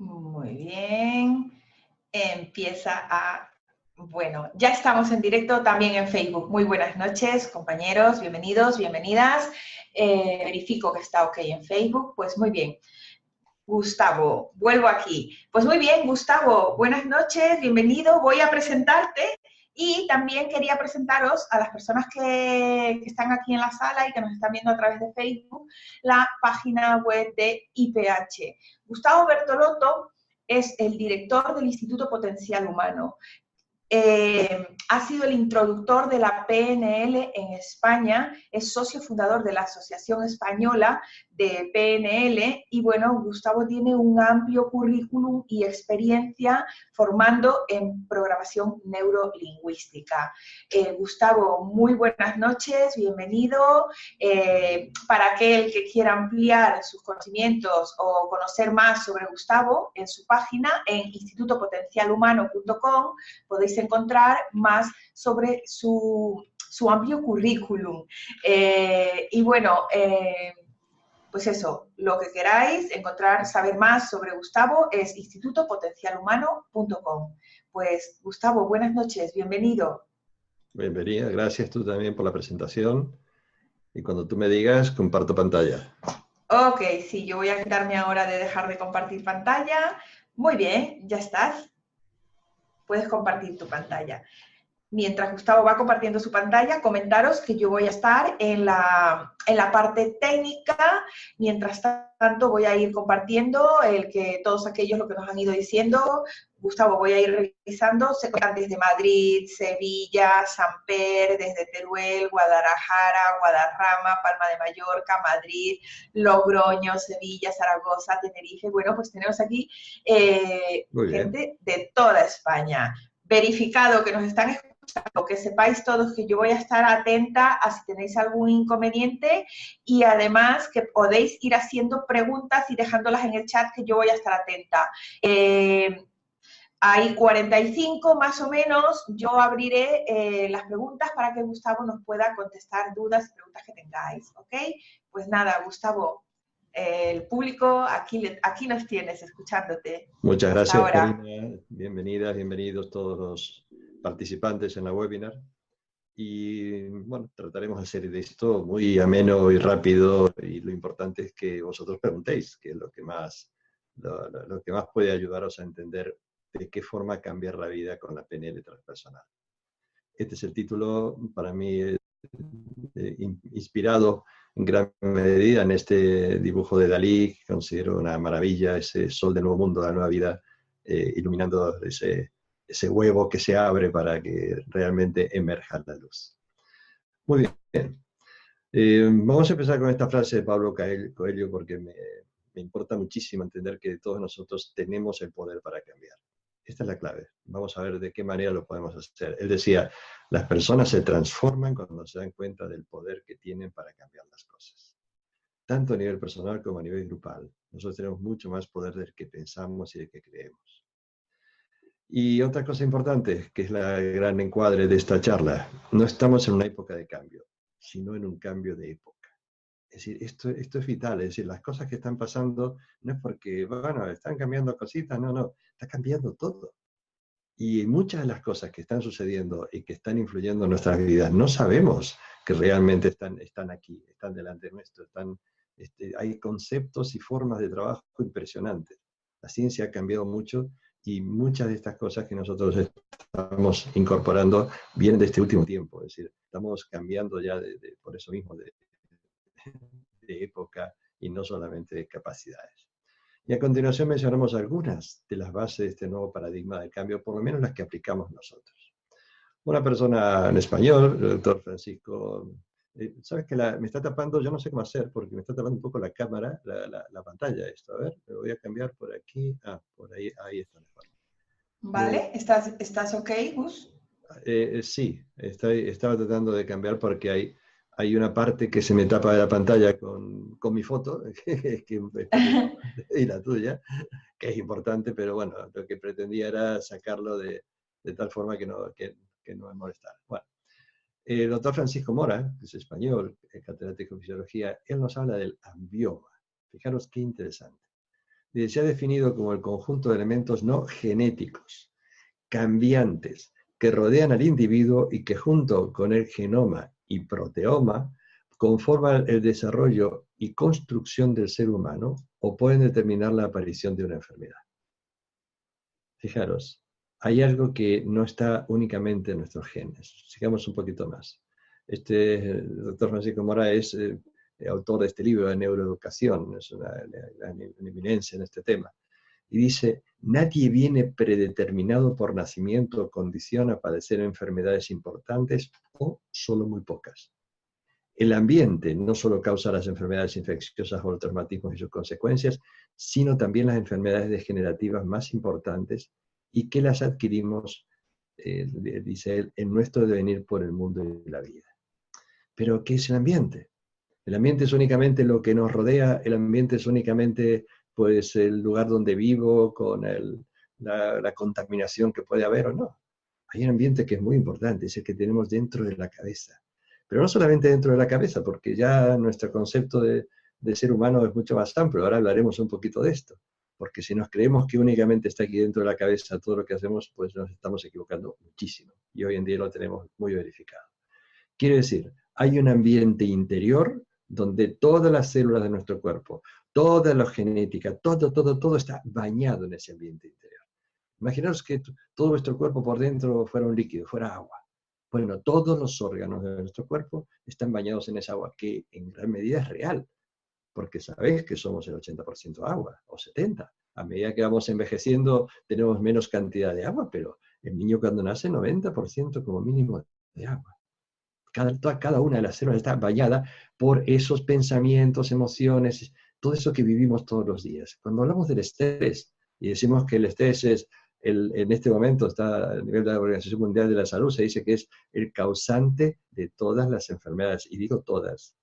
Muy bien. Empieza a... Bueno, ya estamos en directo también en Facebook. Muy buenas noches, compañeros. Bienvenidos, bienvenidas. Verifico que está ok en Facebook. Pues muy bien. Gustavo, vuelvo aquí. Pues muy bien, Gustavo, buenas noches, bienvenido. Voy a presentarte y también quería presentaros a las personas que están aquí en la sala y que nos están viendo a través de Facebook, la página web de IPH. Gustavo Bertolotto es el director del Instituto Potencial Humano. Ha sido el introductor de la PNL en España, es socio fundador de la Asociación Española de PNL y bueno, Gustavo tiene un amplio currículum y experiencia formando en programación neurolingüística. Gustavo, muy buenas noches, bienvenido. Para aquel que quiera ampliar sus conocimientos o conocer más sobre Gustavo, en su página, en institutopotencialhumano.com, podéis encontrar más sobre su amplio currículum. Y bueno, pues eso, lo que queráis encontrar, saber más sobre Gustavo es institutopotencialhumano.com. Pues Gustavo, buenas noches, bienvenido. Bienvenida, gracias tú también por la presentación. Y cuando tú me digas, comparto pantalla. Ok, sí, yo voy a quitarme ahora de dejar de compartir pantalla. Muy bien, ya estás. Puedes compartir tu pantalla. Mientras Gustavo va compartiendo su pantalla, comentaros que yo voy a estar en la parte técnica. Mientras tanto, voy a ir compartiendo todos aquellos lo que nos han ido diciendo. Gustavo, voy a ir revisando. Se cuentan desde Madrid, Sevilla, Samper, desde Teruel, Guadalajara, Guadarrama, Palma de Mallorca, Madrid, Logroño, Sevilla, Zaragoza, Tenerife. Bueno, pues tenemos aquí gente de toda España. Verificado que nos están escuchando, que sepáis todos que yo voy a estar atenta a si tenéis algún inconveniente y además que podéis ir haciendo preguntas y dejándolas en el chat que yo voy a estar atenta. Hay 45 más o menos, yo abriré las preguntas para que Gustavo nos pueda contestar dudas y preguntas que tengáis, ¿ok? Pues nada, Gustavo, el público aquí nos tienes escuchándote. Muchas gracias, Karina. Bienvenidas, bienvenidos todos los participantes en la webinar. Y bueno, trataremos de hacer de esto muy ameno y rápido, y lo importante es que vosotros preguntéis, que es lo que más puede ayudaros a entender de qué forma cambiar la vida con la PNL transpersonal. Este es el título, para mí, inspirado en gran medida en este dibujo de Dalí, que considero una maravilla, ese sol del nuevo mundo, la nueva vida, iluminando ese huevo que se abre para que realmente emerja la luz. Muy bien. Vamos a empezar con esta frase de Pablo Coelho porque me importa muchísimo entender que todos nosotros tenemos el poder para cambiar. Esta es la clave. Vamos a ver de qué manera lo podemos hacer. Él decía, las personas se transforman cuando se dan cuenta del poder que tienen para cambiar las cosas. Tanto a nivel personal como a nivel grupal. Nosotros tenemos mucho más poder del que pensamos y del que creemos. Y otra cosa importante, que es la gran encuadre de esta charla, no estamos en una época de cambio, sino en un cambio de época. Es decir, esto es vital, es decir, las cosas que están pasando no es porque, bueno, están cambiando cositas, no, está cambiando todo. Y muchas de las cosas que están sucediendo y que están influyendo en nuestras vidas, no sabemos que realmente están aquí, están delante nuestro, hay conceptos y formas de trabajo impresionantes. La ciencia ha cambiado mucho y muchas de estas cosas que nosotros estamos incorporando vienen de este último tiempo, es decir, estamos cambiando ya por eso mismo de época y no solamente de capacidades. Y a continuación mencionamos algunas de las bases de este nuevo paradigma de cambio, por lo menos las que aplicamos nosotros. Una persona en español, el doctor Francisco, ¿sabes que me está tapando? Yo no sé cómo hacer porque me está tapando un poco la cámara, la pantalla esto. A ver, me voy a cambiar por aquí. Por ahí está mejor. Vale, ¿estás ok, Gus? Sí, estaba tratando de cambiar porque hay una parte que se me tapa de la pantalla con mi foto y la tuya, que es importante, pero bueno, lo que pretendía era sacarlo de tal forma que no me molestara. Bueno, el doctor Francisco Mora, que es español, catedrático de fisiología, él nos habla del ambioma. Fijaros qué interesante. Se ha definido como el conjunto de elementos no genéticos, cambiantes, que rodean al individuo y que junto con el genoma y proteoma conforman el desarrollo y construcción del ser humano o pueden determinar la aparición de una enfermedad. Fijaros, hay algo que no está únicamente en nuestros genes. Sigamos un poquito más. El doctor Francisco Mora es autor de este libro de neuroeducación, es una eminencia en este tema. Y dice, nadie viene predeterminado por nacimiento o condición a padecer enfermedades importantes o solo muy pocas. El ambiente no solo causa las enfermedades infecciosas o los traumatismos y sus consecuencias, sino también las enfermedades degenerativas más importantes y que las adquirimos, dice él, en nuestro devenir por el mundo y la vida. Pero, ¿qué es el ambiente? El ambiente es únicamente lo que nos rodea, el ambiente es únicamente pues, el lugar donde vivo, con la contaminación que puede haber o no. Hay un ambiente que es muy importante, es el que tenemos dentro de la cabeza. Pero no solamente dentro de la cabeza, porque ya nuestro concepto de ser humano es mucho más amplio. Ahora hablaremos un poquito de esto. Porque si nos creemos que únicamente está aquí dentro de la cabeza todo lo que hacemos, pues nos estamos equivocando muchísimo. Y hoy en día lo tenemos muy verificado. Quiere decir, hay un ambiente interior donde todas las células de nuestro cuerpo, toda la genética, todo está bañado en ese ambiente interior. Imaginaos que todo vuestro cuerpo por dentro fuera un líquido, fuera agua. Bueno, todos los órganos de nuestro cuerpo están bañados en esa agua, que en gran medida es real, porque sabéis que somos el 80% agua, o 70%. A medida que vamos envejeciendo tenemos menos cantidad de agua, pero el niño cuando nace 90% como mínimo de agua. Cada una de las células está bañada por esos pensamientos, emociones, todo eso que vivimos todos los días. Cuando hablamos del estrés, y decimos que el estrés es, en este momento está a nivel de la Organización Mundial de la Salud, se dice que es el causante de todas las enfermedades, y digo todas,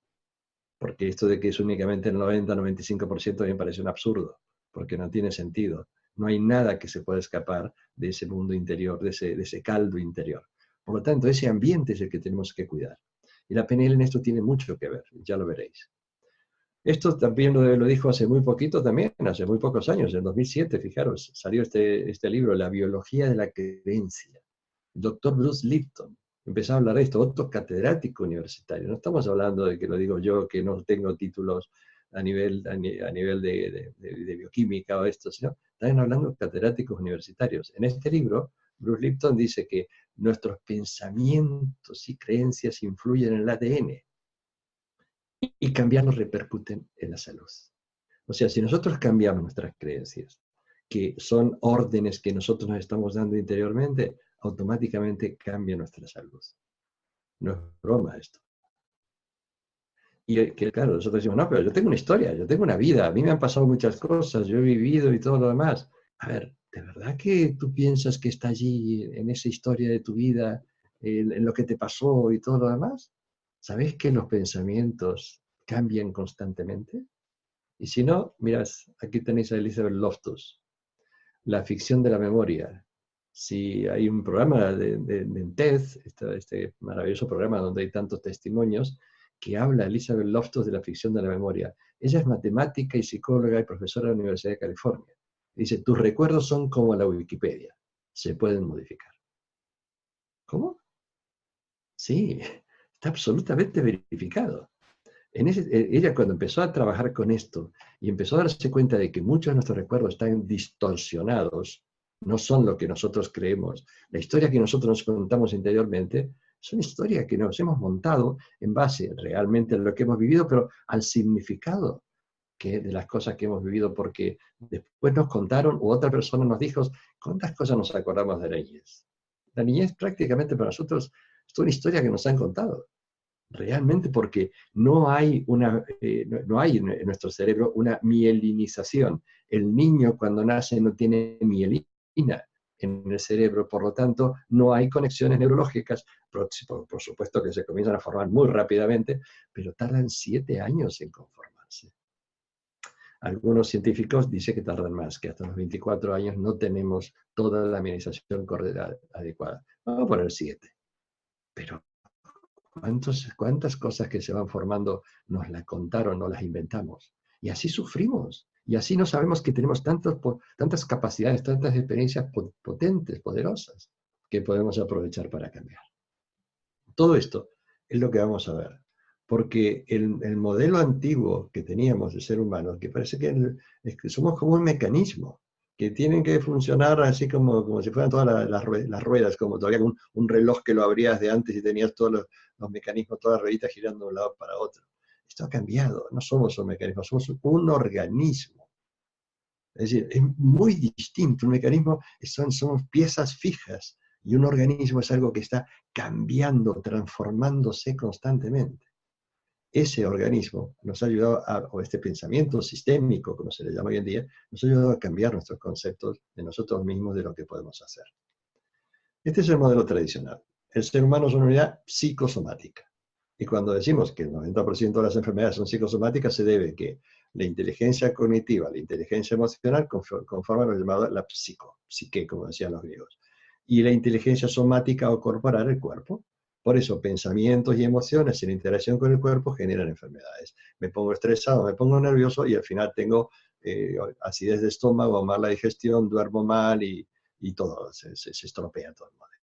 porque esto de que es únicamente el 90-95% me parece un absurdo, porque no tiene sentido. No hay nada que se pueda escapar de ese mundo interior, de ese caldo interior. Por lo tanto, ese ambiente es el que tenemos que cuidar. Y la PNL en esto tiene mucho que ver, ya lo veréis. Esto también lo dijo hace muy poquito también, hace muy pocos años, en 2007, fijaros, salió este libro, La biología de la creencia. El doctor Bruce Lipton empezó a hablar de esto, otro catedrático universitario. No estamos hablando de que lo digo yo, que no tengo títulos a nivel de bioquímica o esto, sino están hablando de catedráticos universitarios. En este libro, Bruce Lipton dice que nuestros pensamientos y creencias influyen en el ADN y cambiarlos repercuten en la salud. O sea, si nosotros cambiamos nuestras creencias, que son órdenes que nosotros nos estamos dando interiormente, automáticamente cambia nuestra salud. No es broma esto. Y que claro, nosotros decimos, no, pero yo tengo una historia, yo tengo una vida, a mí me han pasado muchas cosas, yo he vivido y todo lo demás. A ver, ¿de verdad que tú piensas que está allí en esa historia de tu vida, en lo que te pasó y todo lo demás? ¿Sabéis que los pensamientos cambian constantemente? Y si no, mirad, aquí tenéis a Elizabeth Loftus, La ficción de la memoria. Si hay un programa de TED, este maravilloso programa donde hay tantos testimonios, que habla Elizabeth Loftus de la ficción de la memoria. Ella es matemática y psicóloga y profesora de la Universidad de California. Dice, tus recuerdos son como la Wikipedia, se pueden modificar. ¿Cómo? Sí, está absolutamente verificado. Ella cuando empezó a trabajar con esto y empezó a darse cuenta de que muchos de nuestros recuerdos están distorsionados, no son lo que nosotros creemos. La historia que nosotros nos contamos interiormente es una historia que nos hemos montado en base realmente a lo que hemos vivido, pero al significado de las cosas que hemos vivido, porque después nos contaron o otra persona nos dijo, ¿cuántas cosas nos acordamos de la niñez? La niñez prácticamente para nosotros es una historia que nos han contado. Realmente porque no hay no hay en nuestro cerebro una mielinización. El niño cuando nace no tiene mielina en el cerebro, por lo tanto no hay conexiones neurológicas, por supuesto que se comienzan a formar muy rápidamente, pero tardan 7 años en conformarse. Algunos científicos dicen que tardan más, que hasta los 24 años no tenemos toda la mielización adecuada. Vamos a poner 7. Pero ¿cuántas cosas que se van formando nos las contaron, no las inventamos? Y así sufrimos. Y así no sabemos que tenemos tantas capacidades, tantas experiencias potentes, poderosas, que podemos aprovechar para cambiar. Todo esto es lo que vamos a ver. Porque el modelo antiguo que teníamos de ser humano, que parece es que somos como un mecanismo, que tienen que funcionar así como si fueran todas las ruedas, como todavía un reloj que lo abrías de antes y tenías todos los mecanismos, todas las rueditas girando de un lado para otro. Esto ha cambiado, no somos un mecanismo, somos un organismo. Es decir, es muy distinto. Un mecanismo somos piezas fijas y un organismo es algo que está cambiando, transformándose constantemente. Ese organismo nos ha ayudado, o este pensamiento sistémico, como se le llama hoy en día, nos ha ayudado a cambiar nuestros conceptos de nosotros mismos, de lo que podemos hacer. Este es el modelo tradicional. El ser humano es una unidad psicosomática. Y cuando decimos que el 90% de las enfermedades son psicosomáticas, se debe a que la inteligencia cognitiva, la inteligencia emocional conforman lo llamado la psique, como decían los griegos. Y la inteligencia somática o corporal, el cuerpo. Por eso, pensamientos y emociones en interacción con el cuerpo generan enfermedades. Me pongo estresado, me pongo nervioso y al final tengo acidez de estómago, mala digestión, duermo mal y todo, se estropea todo el modelo.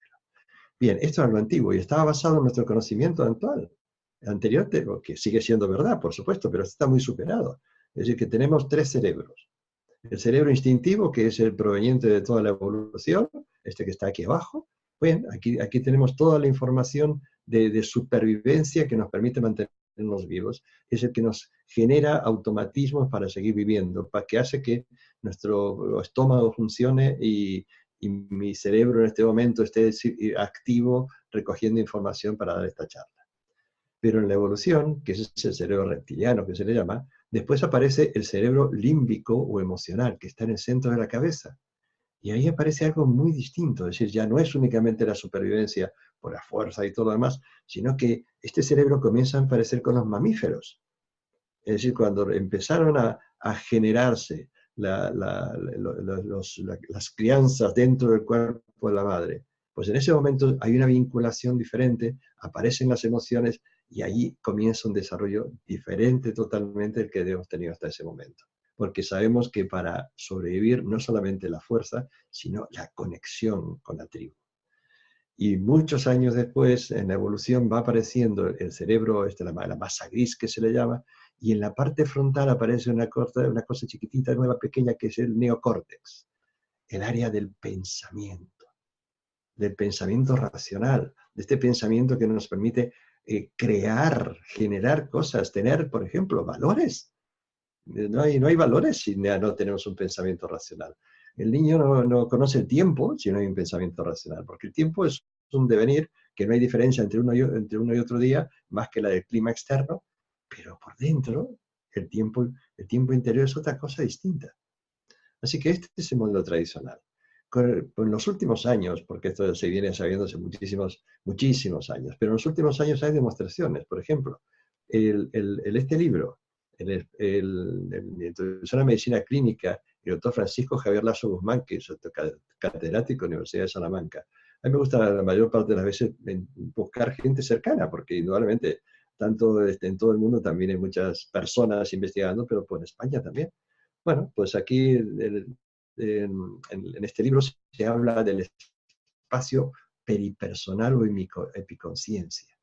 Bien, esto es lo antiguo y estaba basado en nuestro conocimiento actual. Anterior, que sigue siendo verdad, por supuesto, pero está muy superado. Es decir, que tenemos 3 cerebros. El cerebro instintivo, que es el proveniente de toda la evolución, este que está aquí abajo. Bien, aquí tenemos toda la información de supervivencia que nos permite mantenernos vivos. Es el que nos genera automatismos para seguir viviendo, que hace que nuestro estómago funcione y mi cerebro en este momento esté activo recogiendo información para dar esta charla. Pero en la evolución, que es el cerebro reptiliano que se le llama, después aparece el cerebro límbico o emocional, que está en el centro de la cabeza. Y ahí aparece algo muy distinto, es decir, ya no es únicamente la supervivencia por la fuerza y todo lo demás, sino que este cerebro comienza a aparecer con los mamíferos. Es decir, cuando empezaron a generarse las crianzas dentro del cuerpo de la madre, pues en ese momento hay una vinculación diferente, aparecen las emociones y ahí comienza un desarrollo diferente totalmente del que hemos tenido hasta ese momento. Porque sabemos que para sobrevivir no solamente la fuerza, sino la conexión con la tribu. Y muchos años después, en la evolución, va apareciendo el cerebro, la masa gris que se le llama, y en la parte frontal aparece una cosa chiquitita, nueva, pequeña, que es el neocórtex, el área del pensamiento racional, de este pensamiento que nos permite crear, generar cosas, tener, por ejemplo, valores. No hay valores si no tenemos un pensamiento racional. El niño no conoce el tiempo si no hay un pensamiento racional, porque el tiempo es un devenir, que no hay diferencia entre uno y otro día, más que la del clima externo, pero por dentro el tiempo interior es otra cosa distinta. Así que este es el modelo tradicional. Con los últimos años, porque esto se viene sabiendo hace muchísimos años, pero en los últimos años hay demostraciones. Por ejemplo, este libro, Introducción a la Medicina Clínica, el doctor Francisco Javier Lasso Guzmán, que es catedrático de la Universidad de Salamanca. A mí me gusta la mayor parte de las veces buscar gente cercana, porque indudablemente tanto en todo el mundo también hay muchas personas investigando, pero por España también. Bueno, pues aquí en este libro se habla del espacio peripersonal o epiconsciencia.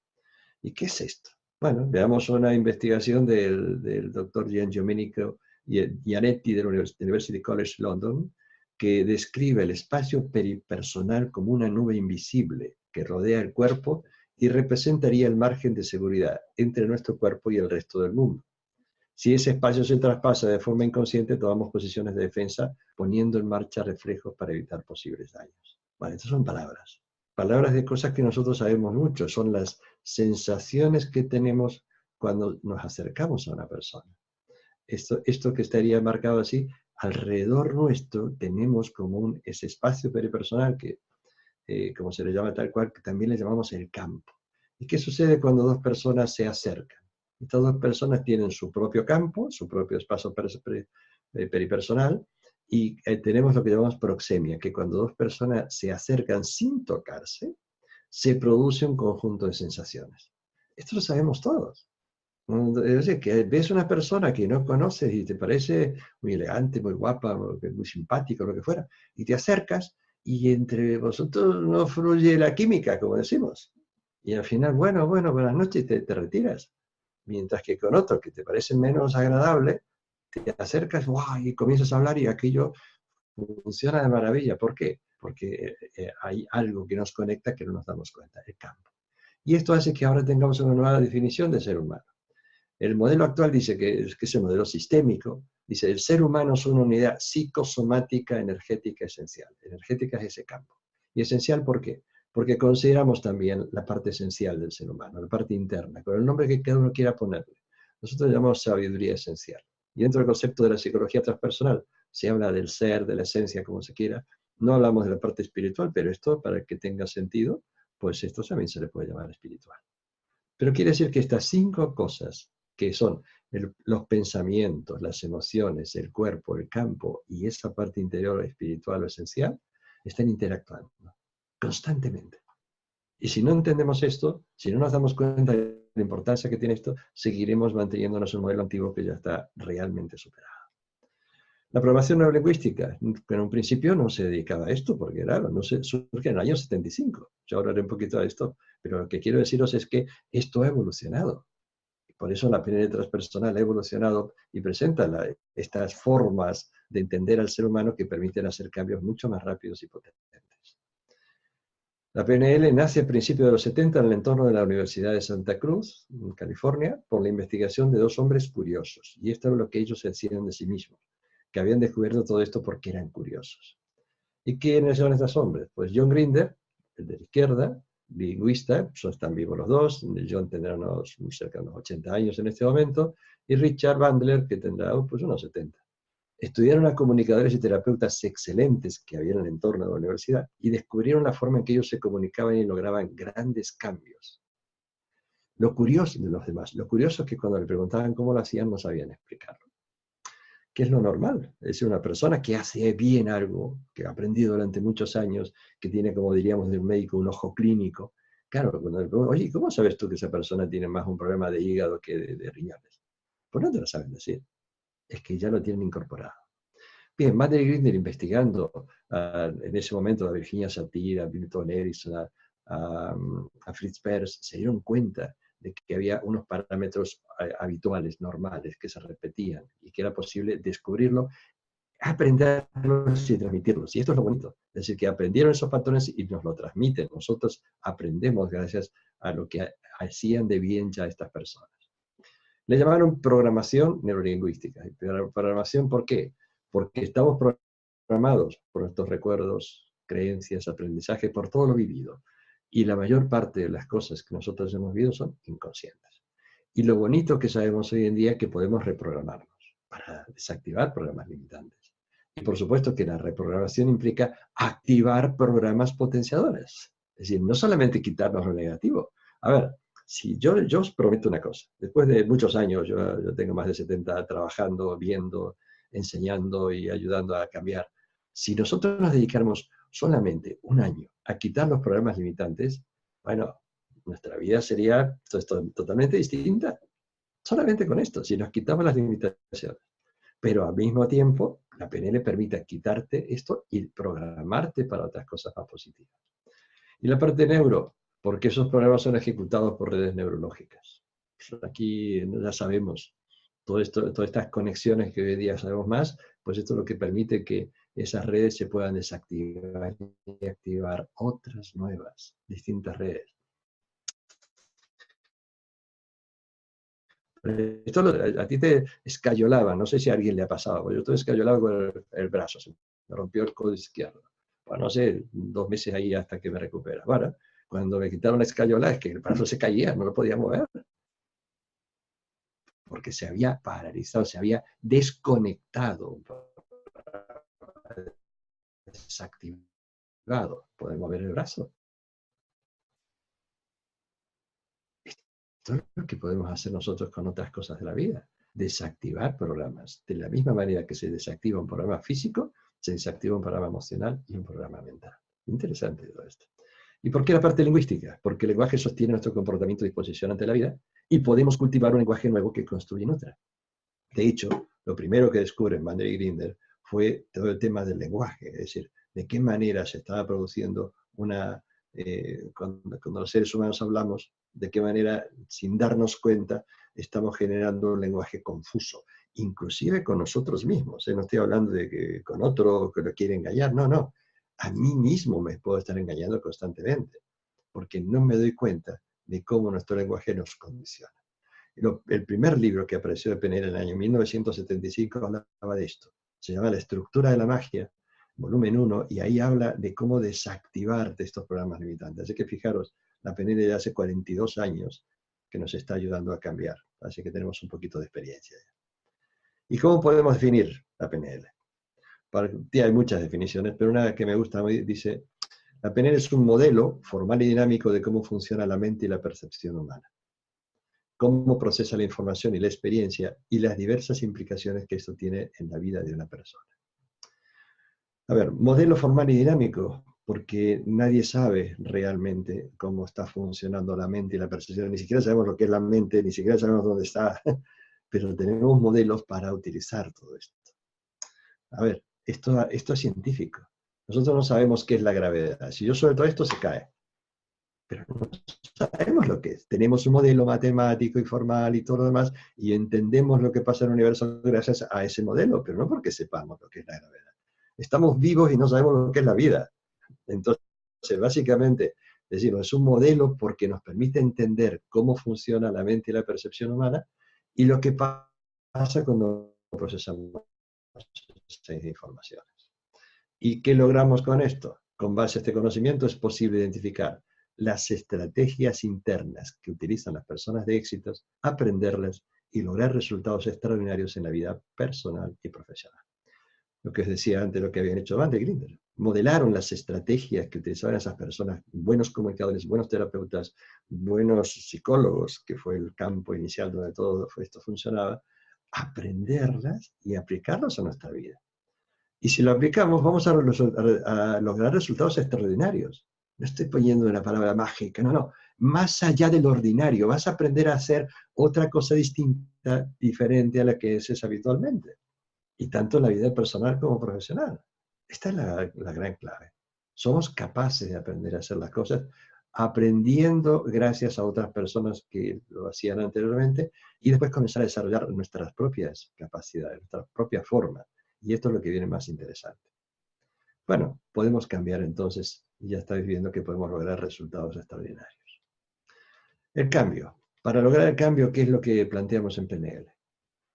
¿Y qué es esto? Bueno, veamos una investigación del doctor Giandomenico Gianetti de la University College London, que describe el espacio peripersonal como una nube invisible que rodea el cuerpo y representaría el margen de seguridad entre nuestro cuerpo y el resto del mundo. Si ese espacio se traspasa de forma inconsciente, tomamos posiciones de defensa, poniendo en marcha reflejos para evitar posibles daños. Vale, estas son palabras. Palabras de cosas que nosotros sabemos mucho, son las sensaciones que tenemos cuando nos acercamos a una persona. Esto que estaría marcado así, alrededor nuestro tenemos como ese espacio peripersonal que, como se le llama tal cual, que también le llamamos el campo. ¿Y qué sucede cuando dos personas se acercan? Estas dos personas tienen su propio campo, su propio espacio peripersonal, y tenemos lo que llamamos proxemia, que cuando dos personas se acercan sin tocarse, se produce un conjunto de sensaciones. Esto lo sabemos todos. Es decir, que ves una persona que no conoces y te parece muy elegante, muy guapa, muy simpático, lo que fuera, y te acercas y entre vosotros no fluye la química, como decimos. Y al final, bueno, buenas noches, y te retiras. Mientras que con otro que te parece menos agradable, te acercas, ¡guau! Y comienzas a hablar y aquello funciona de maravilla. ¿Por qué? Porque hay algo que nos conecta que no nos damos cuenta, el campo. Y esto hace que ahora tengamos una nueva definición de ser humano. El modelo actual dice que es el modelo sistémico, dice el ser humano es una unidad psicosomática energética esencial. Energética es ese campo. ¿Y esencial por qué? Porque consideramos también la parte esencial del ser humano, la parte interna, con el nombre que cada uno quiera ponerle. Nosotros llamamos sabiduría esencial. Y dentro del concepto de la psicología transpersonal se habla del ser, de la esencia, como se quiera. No hablamos de la parte espiritual, pero esto, para que tenga sentido, pues esto también se le puede llamar espiritual. Pero quiere decir que estas 5 cosas, que son los pensamientos, las emociones, el cuerpo, el campo y esa parte interior espiritual o esencial, están interactuando constantemente. Y si no entendemos esto, si no nos damos cuenta de la importancia que tiene esto, seguiremos manteniéndonos en un modelo antiguo que ya está realmente superado. La programación neurolingüística, en un principio no se dedicaba a esto, porque claro, no se surge en el año 75. Yo hablaré un poquito de esto, pero lo que quiero deciros es que esto ha evolucionado. Por eso la PNL transpersonal ha evolucionado y presenta estas formas de entender al ser humano que permiten hacer cambios mucho más rápidos y potentes. La PNL nace a principios de los 70 en el entorno de la Universidad de Santa Cruz, en California, por la investigación de 2 hombres curiosos. Y esto es lo que ellos decían de sí mismos, que habían descubierto todo esto porque eran curiosos. ¿Y quiénes son estos hombres? Pues John Grinder, el de la izquierda, lingüista, están vivos los dos, John tendrá cerca de unos 80 años en este momento, y Richard Bandler, que tendrá pues, unos 70. Estudiaron a comunicadores y terapeutas excelentes que había en el entorno de la universidad y descubrieron la forma en que ellos se comunicaban y lograban grandes cambios. Lo curioso de los demás, lo curioso es que cuando le preguntaban cómo lo hacían no sabían explicarlo. ¿Qué es lo normal? Es decir, una persona que hace bien algo, que ha aprendido durante muchos años, que tiene, como diríamos de un médico, un ojo clínico. Claro, cuando le preguntan, oye, ¿cómo sabes tú que esa persona tiene más un problema de hígado que de riñones? Pues no te lo saben decir, es que ya lo tienen incorporado. Bien, Matt Grinder investigando en ese momento a Virginia Satir, a Milton Erickson, a Fritz Perls, se dieron cuenta de que había unos parámetros habituales, normales, que se repetían y que era posible descubrirlo, aprenderlos y transmitirlos. Y esto es lo bonito. Es decir, que aprendieron esos patrones y nos lo transmiten. Nosotros aprendemos gracias a lo que hacían de bien ya estas personas. Le llamaron programación neurolingüística. ¿Programación por qué? Porque estamos programados por nuestros recuerdos, creencias, aprendizaje, por todo lo vivido. Y la mayor parte de las cosas que nosotros hemos vivido son inconscientes. Y lo bonito que sabemos hoy en día es que podemos reprogramarnos para desactivar programas limitantes. Y por supuesto que la reprogramación implica activar programas potenciadores. Es decir, no solamente quitarnos lo negativo. A ver, si yo os prometo una cosa, después de muchos años, yo tengo más de 70 trabajando, viendo, enseñando y ayudando a cambiar, si nosotros nos dedicáramos solamente un año a quitar los programas limitantes, bueno, nuestra vida sería totalmente distinta. Solamente con esto, si nos quitamos las limitaciones. Pero al mismo tiempo, la PNL permite quitarte esto y programarte para otras cosas más positivas. Y la parte neuro, porque esos programas son ejecutados por redes neurológicas. Aquí ya sabemos todas estas conexiones que hoy día sabemos más, pues esto es lo que permite que esas redes se puedan desactivar y activar otras nuevas, distintas redes. Esto a ti te escayolaba, no sé si a alguien le ha pasado, yo estoy escayolado con el brazo, se me rompió el codo izquierdo. Bueno, no sé, 2 meses ahí hasta que me recupera. Bueno, cuando me quitaron la escayola es que el brazo se caía, no lo podía mover. Porque se había paralizado, se había desconectado, desactivado. Poder mover el brazo. Esto es lo que podemos hacer nosotros con otras cosas de la vida. Desactivar programas. De la misma manera que se desactiva un programa físico, se desactiva un programa emocional y un programa mental. Interesante todo esto. ¿Y por qué la parte lingüística? Porque el lenguaje sostiene nuestro comportamiento y disposición ante la vida y podemos cultivar un lenguaje nuevo que construye otra. De hecho, lo primero que descubre Bandler y Grinder fue todo el tema del lenguaje, es decir, de qué manera se estaba produciendo cuando los seres humanos hablamos, de qué manera, sin darnos cuenta, estamos generando un lenguaje confuso, inclusive con nosotros mismos. No estoy hablando de que con otro que lo quiere engañar, no, no. A mí mismo me puedo estar engañando constantemente, porque no me doy cuenta de cómo nuestro lenguaje nos condiciona. El primer libro que apareció de PNL en el año 1975 hablaba de esto. Se llama La estructura de la magia, volumen 1, y ahí habla de cómo desactivar estos programas limitantes. Así que fijaros, la PNL de hace 42 años que nos está ayudando a cambiar. Así que tenemos un poquito de experiencia. ¿Y cómo podemos definir la PNL? Para ti hay muchas definiciones, pero una que me gusta dice, la PNL es un modelo formal y dinámico de cómo funciona la mente y la percepción humana, cómo procesa la información y la experiencia y las diversas implicaciones que esto tiene en la vida de una persona. A ver, modelo formal y dinámico, porque nadie sabe realmente cómo está funcionando la mente y la percepción, ni siquiera sabemos lo que es la mente, ni siquiera sabemos dónde está, pero tenemos modelos para utilizar todo esto. A ver, esto es científico. Nosotros no sabemos qué es la gravedad. Si yo suelto esto, se cae. Pero no sabemos lo que es. Tenemos un modelo matemático y formal y todo lo demás, y entendemos lo que pasa en el universo gracias a ese modelo, pero no porque sepamos lo que es la gravedad. Estamos vivos y no sabemos lo que es la vida. Entonces, básicamente, decimos, es un modelo porque nos permite entender cómo funciona la mente y la percepción humana y lo que pasa cuando procesamos esas informaciones. ¿Y qué logramos con esto? Con base a este conocimiento es posible identificar las estrategias internas que utilizan las personas de éxitos, aprenderlas y lograr resultados extraordinarios en la vida personal y profesional. Lo que os decía antes, lo que habían hecho Bandler y Grinder. Modelaron las estrategias que utilizaban esas personas, buenos comunicadores, buenos terapeutas, buenos psicólogos, que fue el campo inicial donde todo esto funcionaba, aprenderlas y aplicarlas a nuestra vida. Y si lo aplicamos, vamos a lograr resultados extraordinarios. No estoy poniendo una palabra mágica, no, no. Más allá del ordinario, vas a aprender a hacer otra cosa distinta, diferente a la que es habitualmente. Y tanto en la vida personal como profesional. Esta es la gran clave. Somos capaces de aprender a hacer las cosas aprendiendo gracias a otras personas que lo hacían anteriormente y después comenzar a desarrollar nuestras propias capacidades, nuestra propia forma. Y esto es lo que viene más interesante. Bueno, podemos cambiar entonces, y ya estáis viendo que podemos lograr resultados extraordinarios. El cambio. Para lograr el cambio, ¿qué es lo que planteamos en PNL?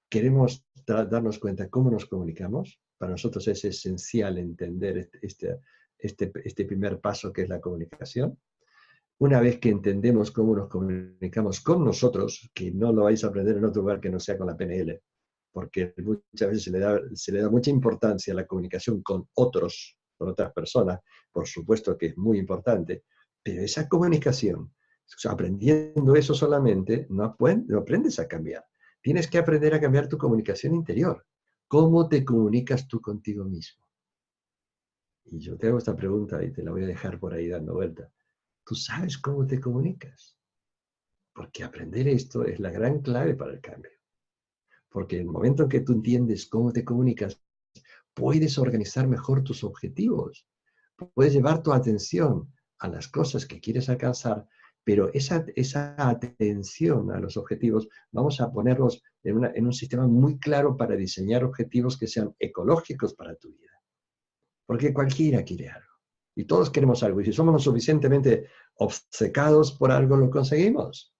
Queremos darnos cuenta cómo nos comunicamos. Para nosotros es esencial entender este primer paso que es la comunicación. Una vez que entendemos cómo nos comunicamos con nosotros, que no lo vais a aprender en otro lugar que no sea con la PNL, porque muchas veces se le da mucha importancia a la comunicación con otros, con otras personas, por supuesto que es muy importante, pero esa comunicación, o sea, aprendiendo eso solamente, no aprendes a cambiar. Tienes que aprender a cambiar tu comunicación interior. ¿Cómo te comunicas tú contigo mismo? Y yo te hago esta pregunta y te la voy a dejar por ahí dando vuelta. ¿Tú sabes cómo te comunicas? Porque aprender esto es la gran clave para el cambio. Porque en el momento en que tú entiendes cómo te comunicas, puedes organizar mejor tus objetivos. Puedes llevar tu atención a las cosas que quieres alcanzar, pero esa atención a los objetivos vamos a ponerlos en un sistema muy claro para diseñar objetivos que sean ecológicos para tu vida. Porque cualquiera quiere algo. Y todos queremos algo. Y si somos lo suficientemente obcecados por algo, lo conseguimos.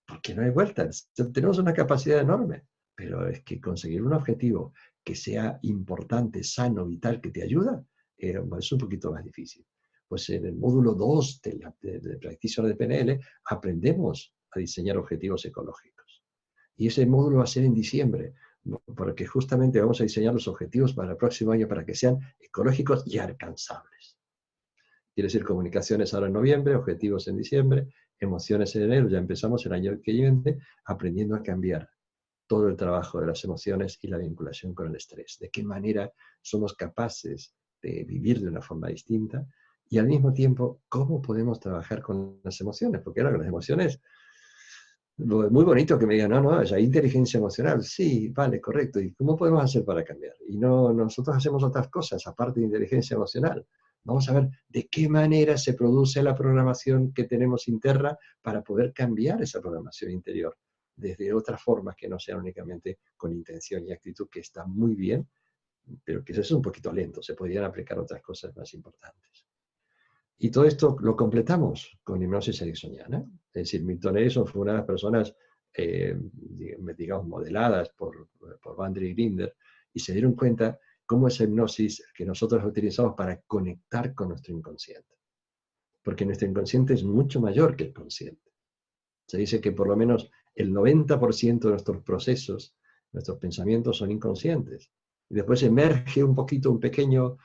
Porque no hay vuelta. Tenemos una capacidad enorme. Pero es que conseguir un objetivo que sea importante, sano, vital, que te ayuda, es un poquito más difícil. Pues en el módulo 2 de Practitioner de PNL aprendemos a diseñar objetivos ecológicos. Y ese módulo va a ser en diciembre, porque justamente vamos a diseñar los objetivos para el próximo año para que sean ecológicos y alcanzables. Quiere decir, comunicaciones ahora en noviembre, objetivos en diciembre, emociones en enero, ya empezamos el año que viene, aprendiendo a cambiar todo el trabajo de las emociones y la vinculación con el estrés. De qué manera somos capaces de vivir de una forma distinta y al mismo tiempo, cómo podemos trabajar con las emociones. Porque ahora con las emociones Muy bonito que me digan, no, no, hay inteligencia emocional. Sí, vale, correcto. ¿Y cómo podemos hacer para cambiar? Y no, nosotros hacemos otras cosas, aparte de inteligencia emocional. Vamos a ver de qué manera se produce la programación que tenemos interna para poder cambiar esa programación interior desde otras formas que no sean únicamente con intención y actitud, que está muy bien, pero que eso es un poquito lento. Se podrían aplicar otras cosas más importantes. Y todo esto lo completamos con hipnosis ericksoniana. Es decir, Milton Erickson fue una de las personas, digamos, modeladas por Bandry y Grinder, y se dieron cuenta cómo esa hipnosis que nosotros utilizamos para conectar con nuestro inconsciente. Porque nuestro inconsciente es mucho mayor que el consciente. Se dice que por lo menos el 90% de nuestros procesos, nuestros pensamientos son inconscientes. Y después emerge un poquito, un pequeño,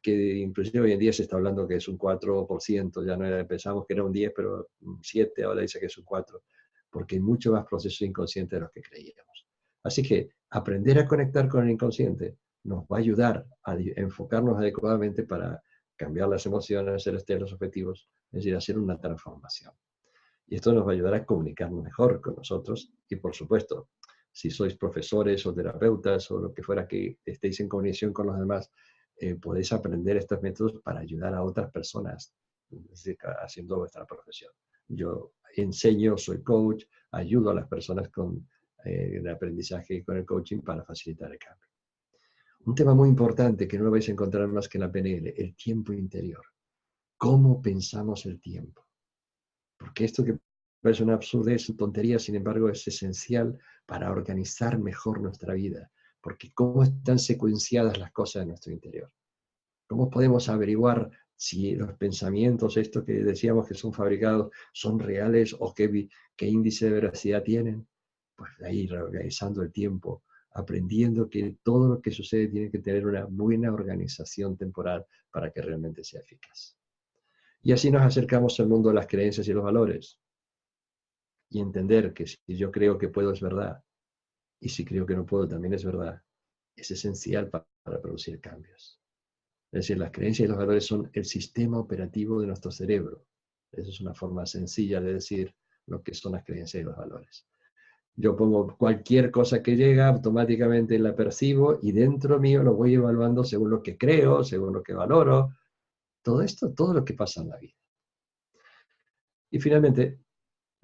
que inclusive hoy en día se está hablando que es un 4%, ya no era, pensamos que era un 10, pero un 7, ahora dice que es un 4, porque hay mucho más procesos inconscientes de los que creíamos. Así que aprender a conectar con el inconsciente nos va a ayudar a enfocarnos adecuadamente para cambiar las emociones, los objetivos, es decir, hacer una transformación. Y esto nos va a ayudar a comunicarnos mejor con nosotros y, por supuesto, si sois profesores o terapeutas o lo que fuera que estéis en comunicación con los demás, podéis aprender estos métodos para ayudar a otras personas, es decir, haciendo vuestra profesión. Yo enseño, soy coach, ayudo a las personas con el aprendizaje y con el coaching para facilitar el cambio. Un tema muy importante que no lo vais a encontrar más que en la PNL, el tiempo interior. ¿Cómo pensamos el tiempo? Porque esto que parece una absurdez, una tontería, sin embargo, es esencial para organizar mejor nuestra vida. Porque cómo están secuenciadas las cosas en nuestro interior. ¿Cómo podemos averiguar si los pensamientos, esto que decíamos que son fabricados, son reales o qué índice de veracidad tienen? Pues de ahí reorganizando el tiempo, aprendiendo que todo lo que sucede tiene que tener una buena organización temporal para que realmente sea eficaz. Y así nos acercamos al mundo de las creencias y los valores. Y entender que si yo creo que puedo es verdad, y si creo que no puedo también es verdad, es esencial para producir cambios. Es decir, las creencias y los valores son el sistema operativo de nuestro cerebro. Esa es una forma sencilla de decir lo que son las creencias y los valores. Yo pongo cualquier cosa que llega, automáticamente la percibo y dentro mío lo voy evaluando según lo que creo, según lo que valoro. Todo esto, todo lo que pasa en la vida. Y finalmente,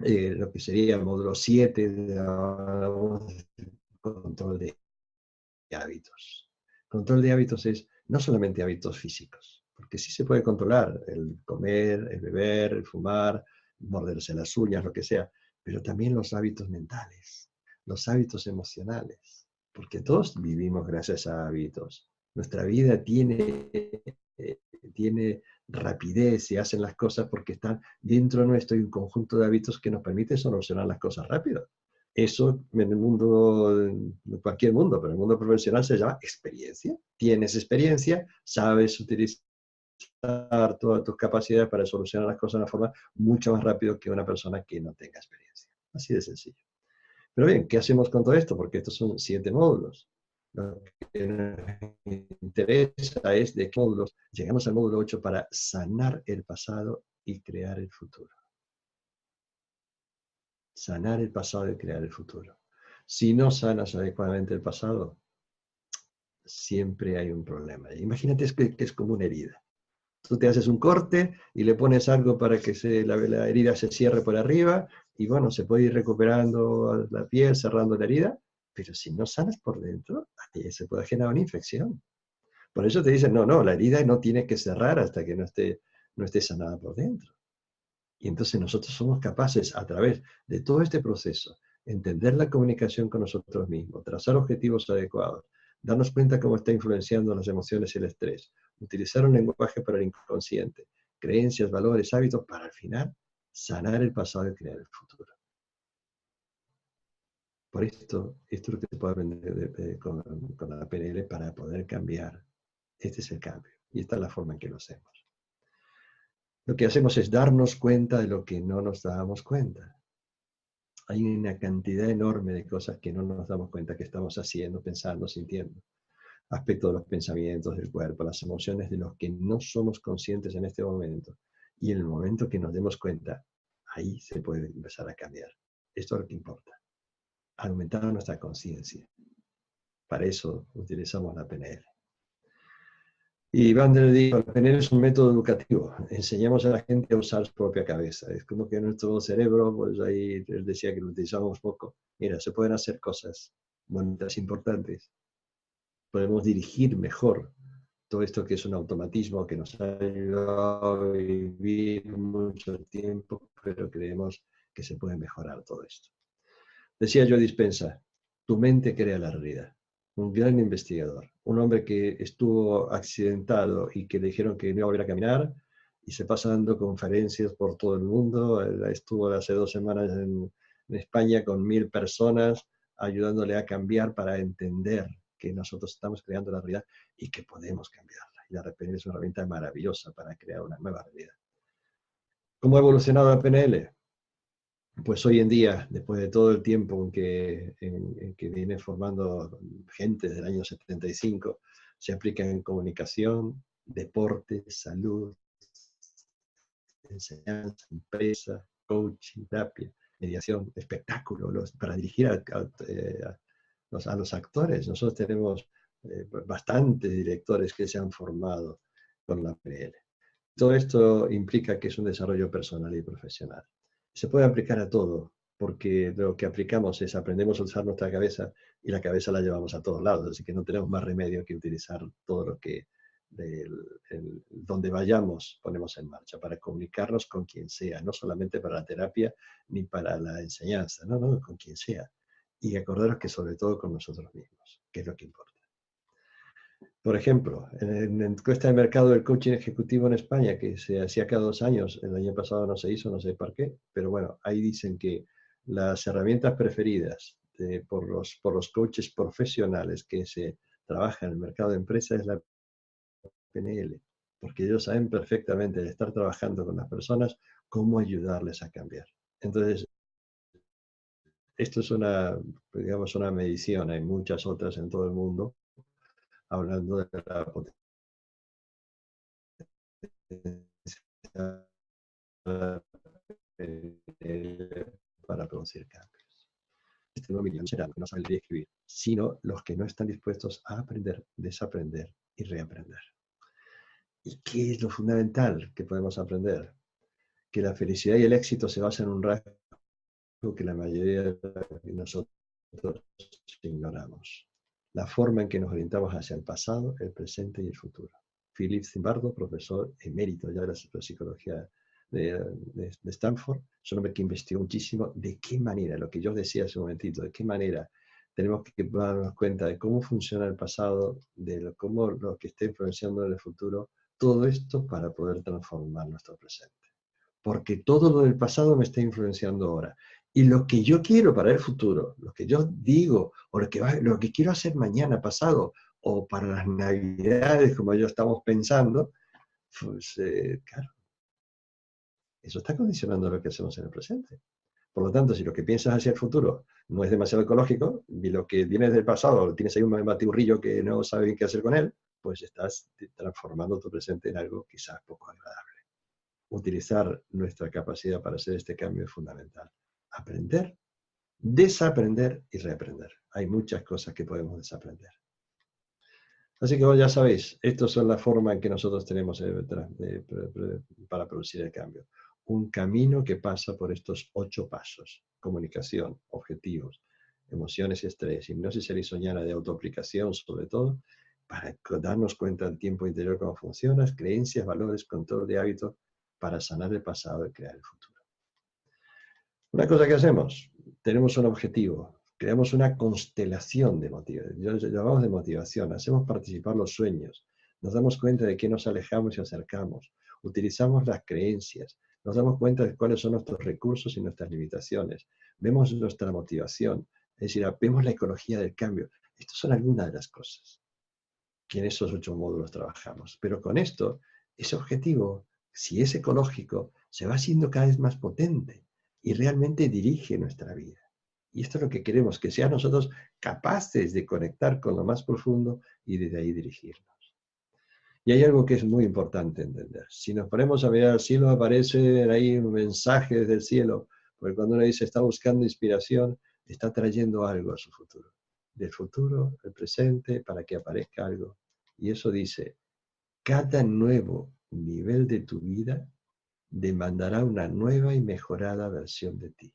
lo que sería el módulo 7 de control de hábitos. Control de hábitos es no solamente hábitos físicos, porque sí se puede controlar el comer, el beber, el fumar, morderse las uñas, lo que sea, pero también los hábitos mentales, los hábitos emocionales, porque todos vivimos gracias a hábitos. Nuestra vida tiene rapidez y hacen las cosas porque están dentro nuestro y un conjunto de hábitos que nos permite solucionar las cosas rápido. Eso en el mundo, en cualquier mundo, pero en el mundo profesional se llama experiencia. Tienes experiencia, sabes utilizar todas tus capacidades para solucionar las cosas de una forma mucho más rápido que una persona que no tenga experiencia. Así de sencillo. Pero bien, ¿qué hacemos con todo esto? Porque estos son 7 módulos. Lo que nos interesa es de qué módulos llegamos al módulo 8 para sanar el pasado y crear el futuro. Sanar el pasado y crear el futuro. Si no sanas adecuadamente el pasado, siempre hay un problema. Imagínate que es como una herida. Tú te haces un corte y le pones algo para que la herida se cierre por arriba y bueno, se puede ir recuperando la piel, cerrando la herida, pero si no sanas por dentro, ahí se puede generar una infección. Por eso te dicen, no, la herida no tiene que cerrar hasta que no esté sanada por dentro. Y entonces nosotros somos capaces, a través de todo este proceso, entender la comunicación con nosotros mismos, trazar objetivos adecuados, darnos cuenta cómo está influenciando las emociones y el estrés, utilizar un lenguaje para el inconsciente, creencias, valores, hábitos, para al final sanar el pasado y crear el futuro. Por esto es lo que se puede aprender con la PNL para poder cambiar. Este es el cambio y esta es la forma en que lo hacemos. Lo que hacemos es darnos cuenta de lo que no nos dábamos cuenta. Hay una cantidad enorme de cosas que no nos damos cuenta que estamos haciendo, pensando, sintiendo. Aspectos de los pensamientos del cuerpo, las emociones de los que no somos conscientes en este momento. Y en el momento que nos demos cuenta, ahí se puede empezar a cambiar. Esto es lo que importa. Aumentar nuestra conciencia. Para eso utilizamos la PNL. Y Bandler dijo, la PNL es un método educativo. Enseñamos a la gente a usar su propia cabeza. Es como que nuestro cerebro, pues ahí él decía que lo utilizamos poco. Mira, se pueden hacer cosas bonitas, importantes. Podemos dirigir mejor todo esto que es un automatismo que nos ha ayudado a vivir mucho tiempo, pero creemos que se puede mejorar todo esto. Decía Joe Dispenza, tu mente crea la realidad. Un gran investigador, un hombre que estuvo accidentado y que le dijeron que no iba a volver a caminar y se pasa dando conferencias por todo el mundo. Estuvo hace 2 semanas en España con 1000 personas ayudándole a cambiar para entender que nosotros estamos creando la realidad y que podemos cambiarla. Y la PNL es una herramienta maravillosa para crear una nueva realidad. ¿Cómo ha evolucionado la PNL? Pues hoy en día, después de todo el tiempo en que viene formando gente desde el año 75, se aplica en comunicación, deporte, salud, enseñanza, empresa, coaching, terapia, mediación, espectáculo, para dirigir a los actores. Nosotros tenemos bastantes directores que se han formado con la PNL. Todo esto implica que es un desarrollo personal y profesional. Se puede aplicar a todo, porque lo que aplicamos es aprendemos a usar nuestra cabeza y la cabeza la llevamos a todos lados, así que no tenemos más remedio que utilizar todo lo que donde vayamos ponemos en marcha para comunicarnos con quien sea, no solamente para la terapia ni para la enseñanza, no, con quien sea. Y acordaros que sobre todo con nosotros mismos, que es lo que importa. Por ejemplo, en la encuesta de mercado del coaching ejecutivo en España, que se hacía cada 2 años, el año pasado no se hizo, no sé por qué, pero bueno, ahí dicen que las herramientas preferidas por los coaches profesionales que se trabajan en el mercado de empresas es la PNL, porque ellos saben perfectamente, al estar trabajando con las personas, cómo ayudarles a cambiar. Entonces, esto es digamos, una medición, hay muchas otras en todo el mundo, hablando de la potencia para producir cambios. Este nuevo millón será los que no saben leer y escribir, sino los que no están dispuestos a aprender, desaprender y reaprender. ¿Y qué es lo fundamental que podemos aprender? Que la felicidad y el éxito se basan en un rasgo que la mayoría de nosotros ignoramos. La forma en que nos orientamos hacia el pasado, el presente y el futuro. Philip Zimbardo, profesor emérito ya de la psicología de Stanford, es un hombre que investigó muchísimo de qué manera, lo que yo decía hace un momentito, de qué manera tenemos que darnos cuenta de cómo funciona el pasado, de cómo lo que está influenciando en el futuro, todo esto para poder transformar nuestro presente. Porque todo lo del pasado me está influenciando ahora. Y lo que yo quiero para el futuro, lo que yo digo, o lo que quiero hacer mañana, pasado, o para las navidades, como yo estamos pensando, pues claro, eso está condicionando lo que hacemos en el presente. Por lo tanto, si lo que piensas hacia el futuro no es demasiado ecológico, y lo que viene del pasado, tienes ahí un batirrillo que no sabes bien qué hacer con él, pues estás transformando tu presente en algo quizás poco agradable. Utilizar nuestra capacidad para hacer este cambio es fundamental. Aprender, desaprender y reaprender. Hay muchas cosas que podemos desaprender. Así que ya sabéis, estas son las formas en que nosotros tenemos para producir el cambio. Un camino que pasa por estos 8 pasos. Comunicación, objetivos, emociones y estrés, hipnosis erizoñana de autoaplicación sobre todo, para darnos cuenta del tiempo interior cómo funciona, creencias, valores, control de hábitos, para sanar el pasado y crear el futuro. Una cosa que hacemos, tenemos un objetivo, creamos una constelación de motivación, llamamos de motivación, hacemos participar los sueños, nos damos cuenta de que nos alejamos y acercamos, utilizamos las creencias, nos damos cuenta de cuáles son nuestros recursos y nuestras limitaciones, vemos nuestra motivación, es decir, vemos la ecología del cambio. Estas son algunas de las cosas que en esos 8 módulos trabajamos. Pero con esto, ese objetivo, si es ecológico, se va haciendo cada vez más potente y realmente dirige nuestra vida. Y esto es lo que queremos, que sean nosotros capaces de conectar con lo más profundo y desde ahí dirigirnos. Y hay algo que es muy importante entender. Si nos ponemos a mirar al cielo, aparecen ahí mensajes del cielo Porque cuando uno dice está buscando inspiración, está trayendo algo a su futuro. Del futuro, el presente, para que aparezca algo. Y eso dice, cada nuevo nivel de tu vida demandará una nueva y mejorada versión de ti.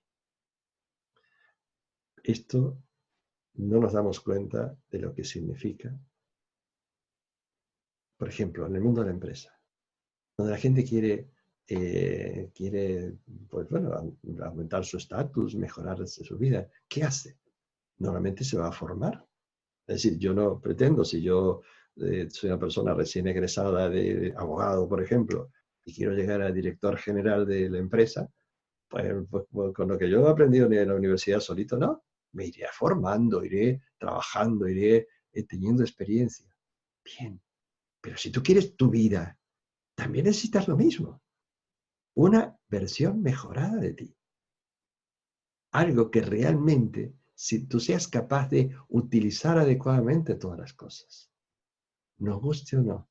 Esto no nos damos cuenta de lo que significa. Por ejemplo, en el mundo de la empresa, donde la gente quiere pues bueno, aumentar su estatus, mejorar su vida, ¿qué hace? Normalmente se va a formar. Es decir, yo no pretendo, si yo soy una persona recién egresada de abogado, por ejemplo, y quiero llegar a director general de la empresa, pues con lo que yo he aprendido en la universidad solito, no, me iré formando, iré trabajando, iré teniendo experiencia. Bien, pero si tú quieres tu vida, también necesitas lo mismo, una versión mejorada de ti. Algo que realmente, si tú seas capaz de utilizar adecuadamente todas las cosas, nos guste o no,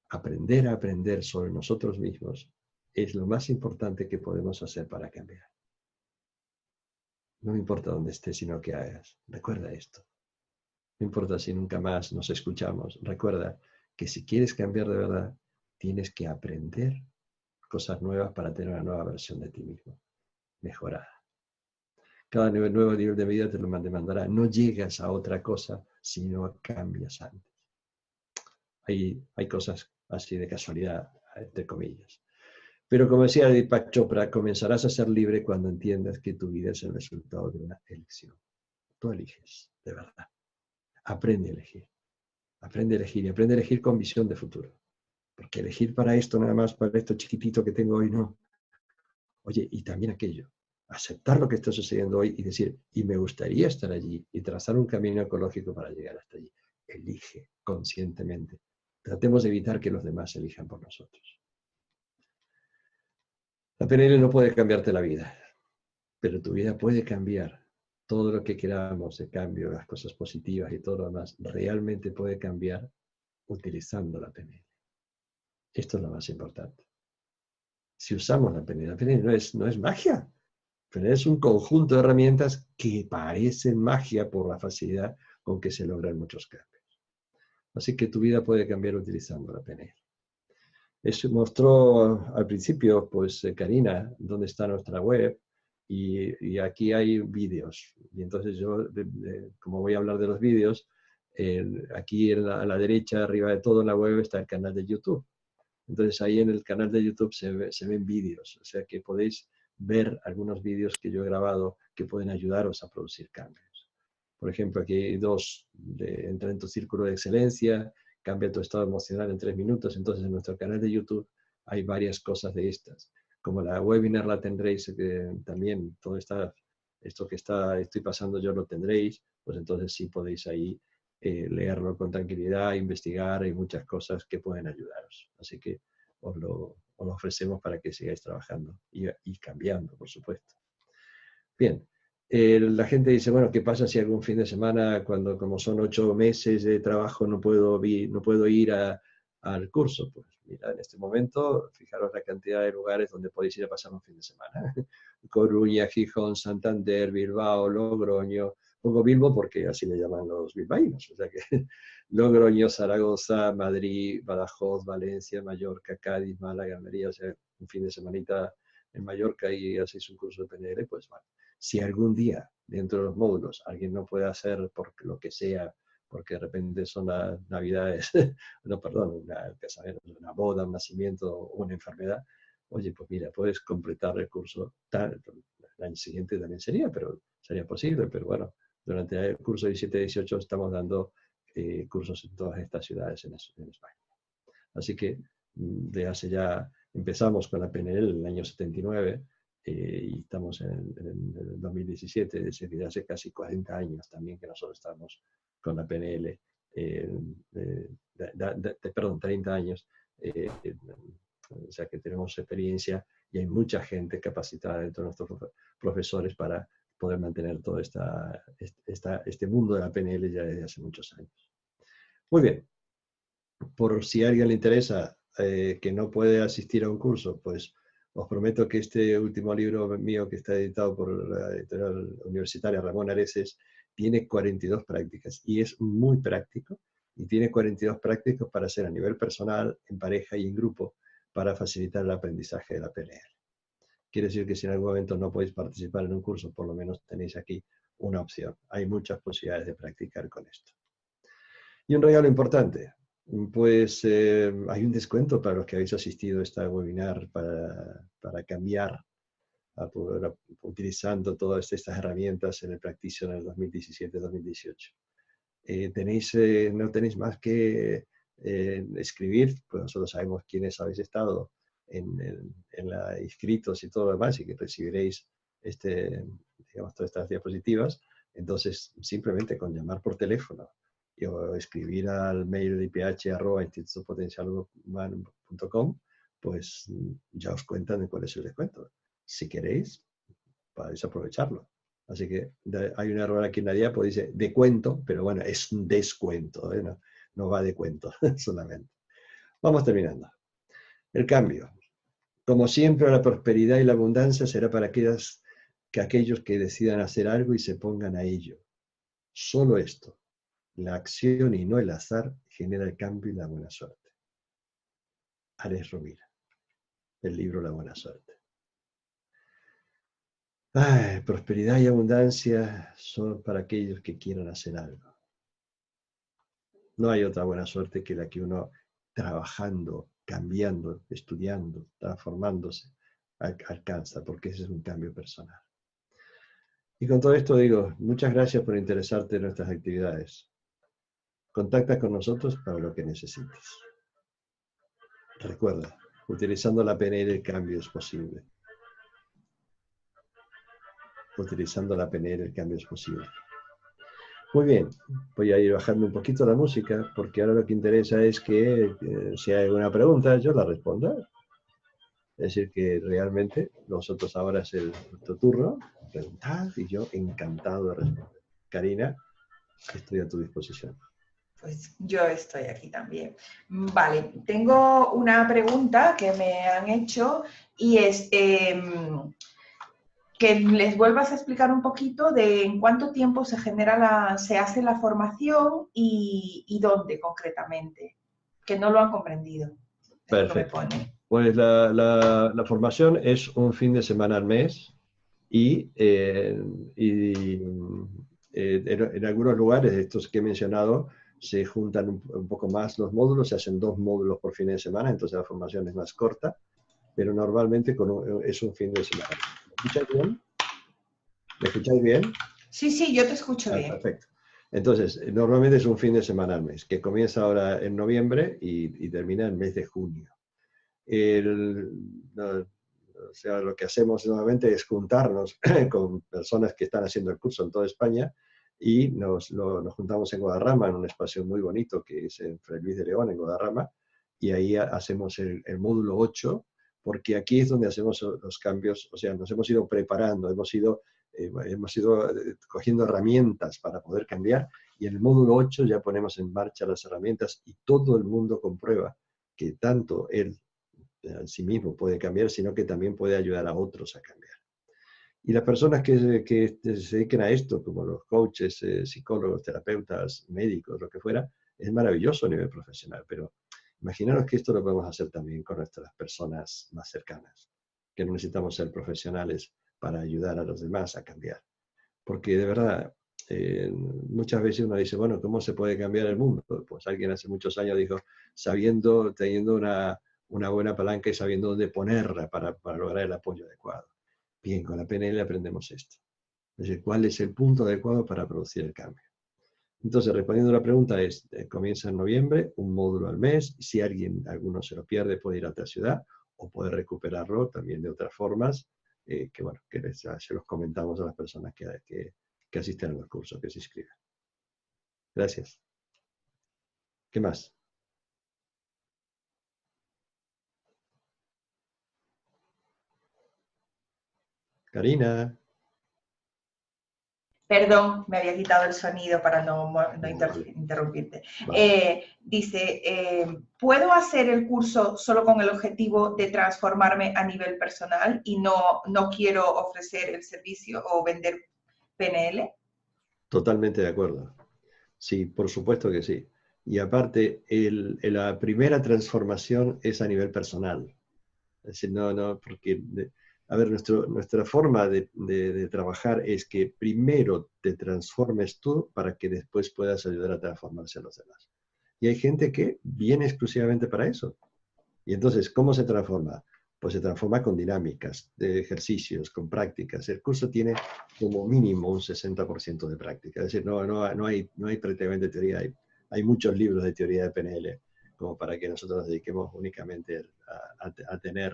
aprender a aprender sobre nosotros mismos es lo más importante que podemos hacer para cambiar. No me importa dónde estés, sino que hagas. Recuerda esto. No importa si nunca más nos escuchamos. Recuerda que si quieres cambiar de verdad, tienes que aprender cosas nuevas para tener una nueva versión de ti mismo, mejorada. Cada nuevo nivel de vida te lo demandará. No llegas a otra cosa si no cambias antes. Hay cosas así de casualidad, entre comillas. Pero como decía Deepak Chopra, comenzarás a ser libre cuando entiendas que tu vida es el resultado de una elección. Tú eliges, de verdad. Aprende a elegir. Aprende a elegir y aprende a elegir con visión de futuro. Porque elegir para esto nada más, para esto chiquitito que tengo hoy, no. Oye, y también aquello. Aceptar lo que está sucediendo hoy y decir, y me gustaría estar allí y trazar un camino ecológico para llegar hasta allí. Elige conscientemente. Tratemos de evitar que los demás elijan por nosotros. La PNL no puede cambiarte la vida, pero tu vida puede cambiar. Todo lo que queramos de cambio, las cosas positivas y todo lo demás, realmente puede cambiar utilizando la PNL. Esto es lo más importante. Si usamos la PNL no es magia, pero es un conjunto de herramientas que parecen magia por la facilidad con que se logran muchos cambios. Así que tu vida puede cambiar utilizando la PNL. Eso mostró al principio, pues, Karina, dónde está nuestra web, y aquí hay vídeos. Y entonces yo, como voy a hablar de los vídeos, aquí a la derecha, arriba de todo en la web, está el canal de YouTube. Entonces ahí en el canal de YouTube se ven vídeos, o sea que podéis ver algunos vídeos que yo he grabado que pueden ayudaros a producir cambios. Por ejemplo, aquí hay dos, entra en tu círculo de excelencia, cambia tu estado emocional en 3 minutos. Entonces en nuestro canal de YouTube hay varias cosas de estas. Como la webinar la tendréis, también todo esto que estoy pasando yo lo tendréis, pues entonces sí podéis ahí leerlo con tranquilidad, investigar, hay muchas cosas que pueden ayudaros. Así que os lo ofrecemos para que sigáis trabajando y cambiando, por supuesto. Bien, la gente dice, bueno, ¿qué pasa si algún fin de semana, cuando como son 8 meses de trabajo, no puedo ir al curso? Pues mira, en este momento, fijaros la cantidad de lugares donde podéis ir a pasar un fin de semana. Coruña, Gijón, Santander, Bilbao, Logroño. Pongo Bilbo porque así le llaman los bilbaínos. O sea que Logroño, Zaragoza, Madrid, Badajoz, Valencia, Mallorca, Cádiz, Málaga, Almería. O sea, un fin de semanita en Mallorca y hacéis un curso de PNL, pues vale. Si algún día dentro de los módulos alguien no puede hacer por lo que sea, porque de repente son las navidades, no, perdón, una boda, un nacimiento o una enfermedad, oye, pues mira, puedes completar el curso tal, el año siguiente también pero sería posible, pero bueno, durante el curso 17-18 estamos dando cursos en todas estas ciudades en España. Así que de hace ya, empezamos con la PNL en el año 79, y estamos en el 2017, es decir, hace casi 40 años también que nosotros estamos con la PNL, perdón, 30 años, o sea que tenemos experiencia y hay mucha gente capacitada dentro de nuestros profesores para poder mantener todo este mundo de la PNL ya desde hace muchos años. Muy bien, por si a alguien le interesa que no puede asistir a un curso, pues Os prometo que este último libro mío, que está editado por la editorial universitaria Ramón Areces, tiene 42 prácticas y es muy práctico, y tiene 42 prácticas para hacer a nivel personal, en pareja y en grupo, para facilitar el aprendizaje de la PNL. Quiere decir que si en algún momento no podéis participar en un curso, por lo menos tenéis aquí una opción. Hay muchas posibilidades de practicar con esto. Y un regalo importante, pues hay un descuento para los que habéis asistido a esta webinar para cambiar, utilizando todas estas herramientas en el Practitioner 2017-2018. No tenéis más que escribir, pues nosotros sabemos quiénes habéis estado en la inscritos y todo lo demás, y que recibiréis digamos, todas estas diapositivas. Entonces, simplemente con llamar por teléfono o escribir al mail de iph@institutopotencialhumano.com, pues ya os cuentan de cuál es el descuento. Si queréis, podéis aprovecharlo. Así que hay un error aquí en la diapo, dice de cuento, pero bueno, es un descuento, ¿eh? No va de cuento solamente. Vamos terminando. El cambio. Como siempre, la prosperidad y la abundancia será para aquellos que decidan hacer algo y se pongan a ello. Solo esto, la acción y no el azar, genera el cambio y la buena suerte. Ares Rovira, el libro La Buena Suerte. Ay, prosperidad y abundancia son para aquellos que quieran hacer algo. No hay otra buena suerte que la que uno, trabajando, cambiando, estudiando, transformándose, alcanza, porque ese es un cambio personal. Y con todo esto digo, muchas gracias por interesarte en nuestras actividades. Contacta con nosotros para lo que necesites. Recuerda, utilizando la PNL el cambio es posible. Utilizando la PNL el cambio es posible. Muy bien, voy a ir bajando un poquito la música, porque ahora lo que interesa es que si hay alguna pregunta, yo la responda. Es decir, que realmente nosotros ahora es nuestro turno, preguntad, y yo encantado de responder. Karina, estoy a tu disposición. Pues yo estoy aquí también. Vale, tengo una pregunta que me han hecho y es que les vuelvas a explicar un poquito de en cuánto tiempo se hace la formación y dónde concretamente, que no lo han comprendido. Es lo que me Perfecto. pone. Pues la formación es un fin de semana al mes y, en algunos lugares de estos que he mencionado se juntan un poco más los módulos, se hacen 2 módulos por fin de semana, entonces la formación es más corta, pero normalmente es un fin de semana. ¿Me escucháis bien? ¿Me escucháis bien? Sí, sí, yo te escucho bien. Perfecto. Entonces, normalmente es un fin de semana al mes, que comienza ahora en noviembre y termina en el mes de junio. O sea, lo que hacemos nuevamente es juntarnos con personas que están haciendo el curso en toda España y nos juntamos en Guadarrama, en un espacio muy bonito que es en Fray Luis de León, en Guadarrama, y ahí hacemos el módulo 8, porque aquí es donde hacemos los cambios, o sea, nos hemos ido preparando, hemos ido cogiendo herramientas para poder cambiar, y en el módulo 8 ya ponemos en marcha las herramientas y todo el mundo comprueba que tanto él en sí mismo puede cambiar, sino que también puede ayudar a otros a cambiar. Y las personas que se dediquen a esto, como los coaches, psicólogos, terapeutas, médicos, lo que fuera, es maravilloso a nivel profesional, pero imaginaros que esto lo podemos hacer también con nuestras personas más cercanas, que no necesitamos ser profesionales para ayudar a los demás a cambiar. Porque de verdad, muchas veces uno dice, bueno, ¿cómo se puede cambiar el mundo? Pues alguien hace muchos años dijo, teniendo una buena palanca y sabiendo dónde ponerla para lograr el apoyo adecuado. Bien, con la PNL aprendemos esto. Es decir, ¿cuál es el punto adecuado para producir el cambio? Entonces, respondiendo a la pregunta, comienza en noviembre, un módulo al mes. Si alguno se lo pierde, puede ir a otra ciudad o puede recuperarlo también de otras formas, que bueno, se los comentamos a las personas que asisten al curso, que se inscriben. Gracias. ¿Qué más? Karina. Perdón, me había quitado el sonido para no Vale, interrumpirte. vale. Dice, ¿puedo hacer el curso solo con el objetivo de transformarme a nivel personal y no quiero ofrecer el servicio o vender PNL? Totalmente de acuerdo. Sí, por supuesto que sí. Y aparte, la primera transformación es a nivel personal. Es decir, no, porque, a ver, nuestra forma de trabajar es que primero te transformes tú para que después puedas ayudar a transformarse a los demás. Y hay gente que viene exclusivamente para eso. Y entonces, ¿cómo se transforma? Pues se transforma con dinámicas, de ejercicios, con prácticas. El curso tiene como mínimo un 60% de práctica. Es decir, no hay prácticamente teoría. Hay muchos libros de teoría de PNL como para que nosotros nos dediquemos únicamente a tener,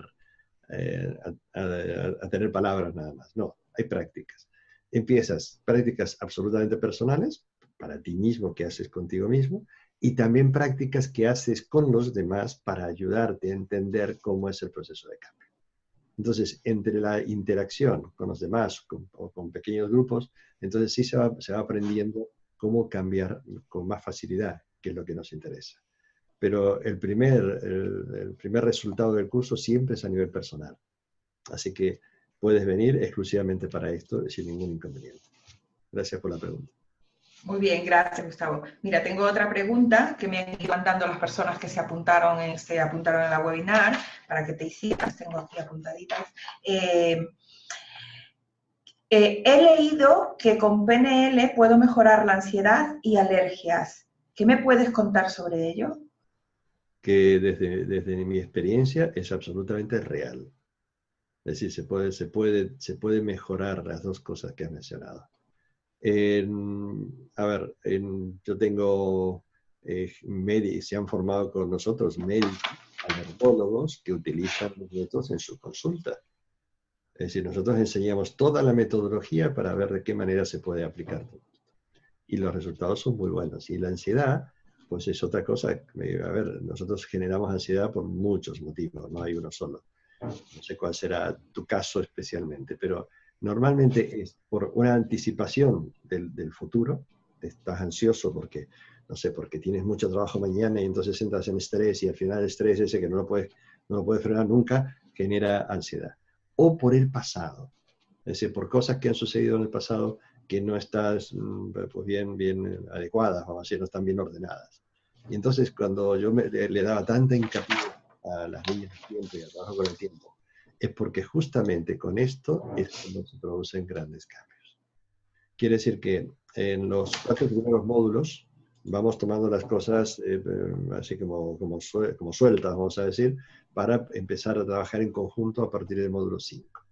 a tener palabras nada más. No, hay prácticas. Empiezas prácticas absolutamente personales, para ti mismo, que haces contigo mismo, y también prácticas que haces con los demás para ayudarte a entender cómo es el proceso de cambio. Entonces, entre la interacción con los demás o con pequeños grupos, entonces sí se va aprendiendo cómo cambiar con más facilidad, que es lo que nos interesa. Pero el primer resultado del curso siempre es a nivel personal. Así que puedes venir exclusivamente para esto sin ningún inconveniente. Gracias por la pregunta. Muy bien, gracias, Gustavo. Mira, tengo otra pregunta que me han ido mandando las personas que se apuntaron en la webinar para que te hicieras. Tengo aquí apuntaditas. He leído que con PNL puedo mejorar la ansiedad y alergias. ¿Qué me puedes contar sobre ello? Que desde mi experiencia es absolutamente real. Es decir, se puede mejorar las dos cosas que has mencionado. A ver, yo tengo se han formado con nosotros médicos, alergólogos, que utilizan los métodos en su consulta. Es decir, nosotros enseñamos toda la metodología para ver de qué manera se puede aplicar todo esto. Y los resultados son muy buenos. Y la ansiedad, pues es otra cosa. A ver, nosotros generamos ansiedad por muchos motivos, no hay uno solo. No sé cuál será tu caso especialmente, pero normalmente es por una anticipación del futuro. Estás ansioso porque, no sé, porque tienes mucho trabajo mañana y entonces entras en estrés y al final el estrés ese que no lo puedes frenar nunca, genera ansiedad. O por el pasado, es decir, por cosas que han sucedido en el pasado que no están pues bien adecuadas, vamos a decir, no están bien ordenadas. Y entonces cuando yo le daba tanta hincapié a las leyes del tiempo y al trabajo con el tiempo, es porque justamente con esto es cuando se producen grandes cambios. Quiere decir que en los 4 primeros módulos vamos tomando las cosas así como sueltas, vamos a decir, para empezar a trabajar en conjunto a partir del módulo 5.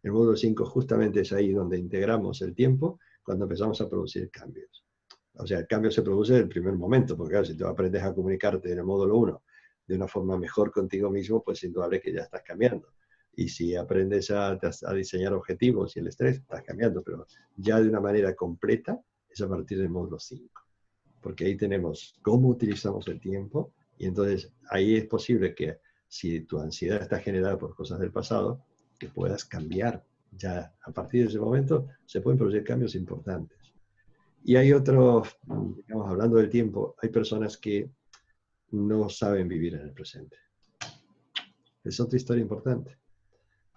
El módulo 5 justamente es ahí donde integramos el tiempo cuando empezamos a producir cambios. O sea, el cambio se produce en el primer momento, porque claro, si tú aprendes a comunicarte en el módulo 1 de una forma mejor contigo mismo, pues es indudable que ya estás cambiando. Y si aprendes a diseñar objetivos y el estrés, estás cambiando, pero ya de una manera completa es a partir del módulo 5. Porque ahí tenemos cómo utilizamos el tiempo y entonces ahí es posible que si tu ansiedad está generada por cosas del pasado, que puedas cambiar. Ya a partir de ese momento se pueden producir cambios importantes. Y hay otros, digamos, hablando del tiempo, hay personas que no saben vivir en el presente. Es otra historia importante.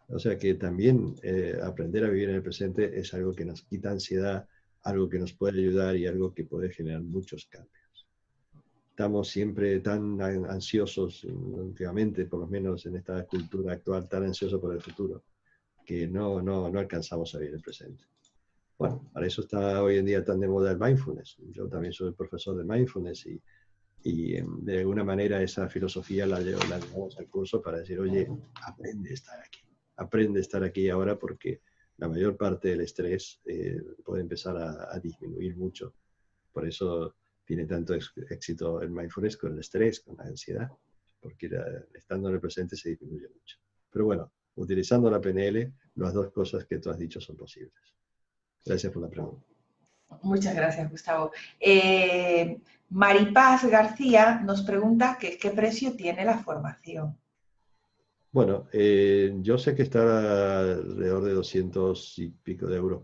O sea que también aprender a vivir en el presente es algo que nos quita ansiedad, algo que nos puede ayudar y algo que puede generar muchos cambios. Estamos siempre tan ansiosos últimamente, por lo menos en esta cultura actual, tan ansiosos por el futuro, que no alcanzamos a vivir el presente. Bueno, para eso está hoy en día tan de moda el mindfulness. Yo también soy profesor de mindfulness y de alguna manera esa filosofía la llevamos al curso para decir, oye, aprende a estar aquí ahora porque la mayor parte del estrés puede empezar a disminuir mucho. Por eso tiene tanto éxito el mindfulness con el estrés, con la ansiedad, porque estando en el presente se disminuye mucho. Pero bueno, utilizando la PNL, las dos cosas que tú has dicho son posibles. Gracias por la pregunta. Muchas gracias, Gustavo. Maripaz García nos pregunta qué precio tiene la formación. Bueno, yo sé que está alrededor de 200 y pico de euros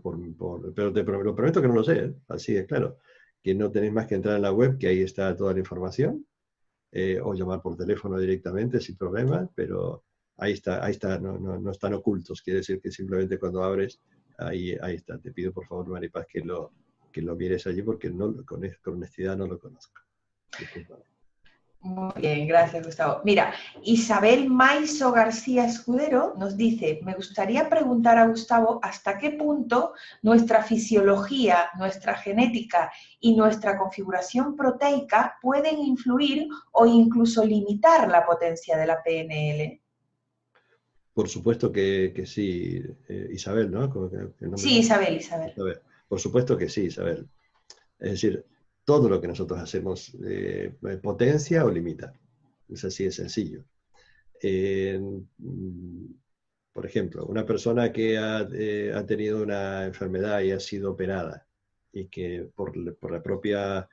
pero lo prometo que no lo sé, ¿eh? Así de claro. Que no tenéis más que entrar en la web, que ahí está toda la información, o llamar por teléfono directamente sin problema, pero ahí está, no están ocultos. Quiere decir que simplemente cuando abres, ahí está. Te pido por favor, Maripaz, que lo mires allí porque con honestidad no lo conozco. Disculpa. Muy bien, gracias, Gustavo. Mira, Isabel Maiso García Escudero nos dice, me gustaría preguntar a Gustavo hasta qué punto nuestra fisiología, nuestra genética y nuestra configuración proteica pueden influir o incluso limitar la potencia de la PNL. Por supuesto que sí, Isabel, ¿no? Como que el nombre Sí, Isabel, Isabel. Isabel. Por supuesto que sí, Isabel. Es decir, todo lo que nosotros hacemos potencia o limita. Es así de sencillo. Eh, mm, por ejemplo, una persona que ha tenido una enfermedad y ha sido operada y que por la propia,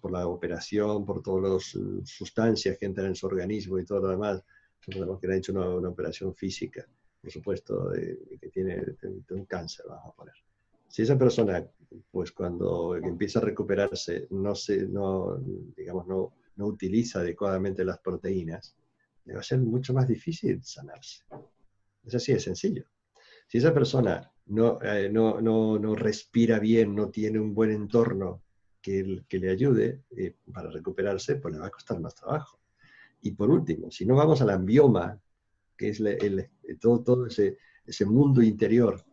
por la operación, por todas las sustancias que entran en su organismo y todo lo demás, recordemos que le ha hecho una operación física, por supuesto, que tiene un cáncer, vamos a poner. Si esa persona, pues cuando empieza a recuperarse, digamos, no utiliza adecuadamente las proteínas, le va a ser mucho más difícil sanarse. Es así de sencillo. Si esa persona no respira bien, no tiene un buen entorno que le ayude para recuperarse, pues le va a costar más trabajo. Y por último, si no vamos al ambioma, que es todo ese mundo interior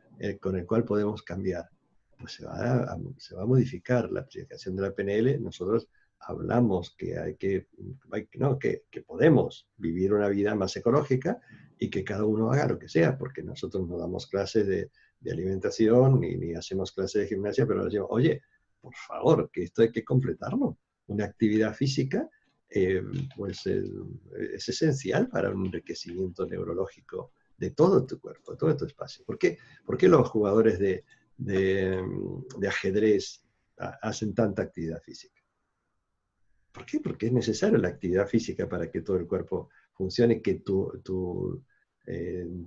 con el cual podemos cambiar, pues se va a modificar la aplicación de la PNL. Nosotros hablamos que podemos vivir una vida más ecológica y que cada uno haga lo que sea, porque nosotros no damos clases de alimentación ni hacemos clases de gimnasia, pero les digo, oye, por favor, que esto hay que completarlo. Una actividad física eh, pues es esencial para un enriquecimiento neurológico de todo tu cuerpo, de todo tu espacio. ¿Por qué los jugadores de ajedrez hacen tanta actividad física? ¿Por qué? Porque es necesaria la actividad física para que todo el cuerpo funcione, que tu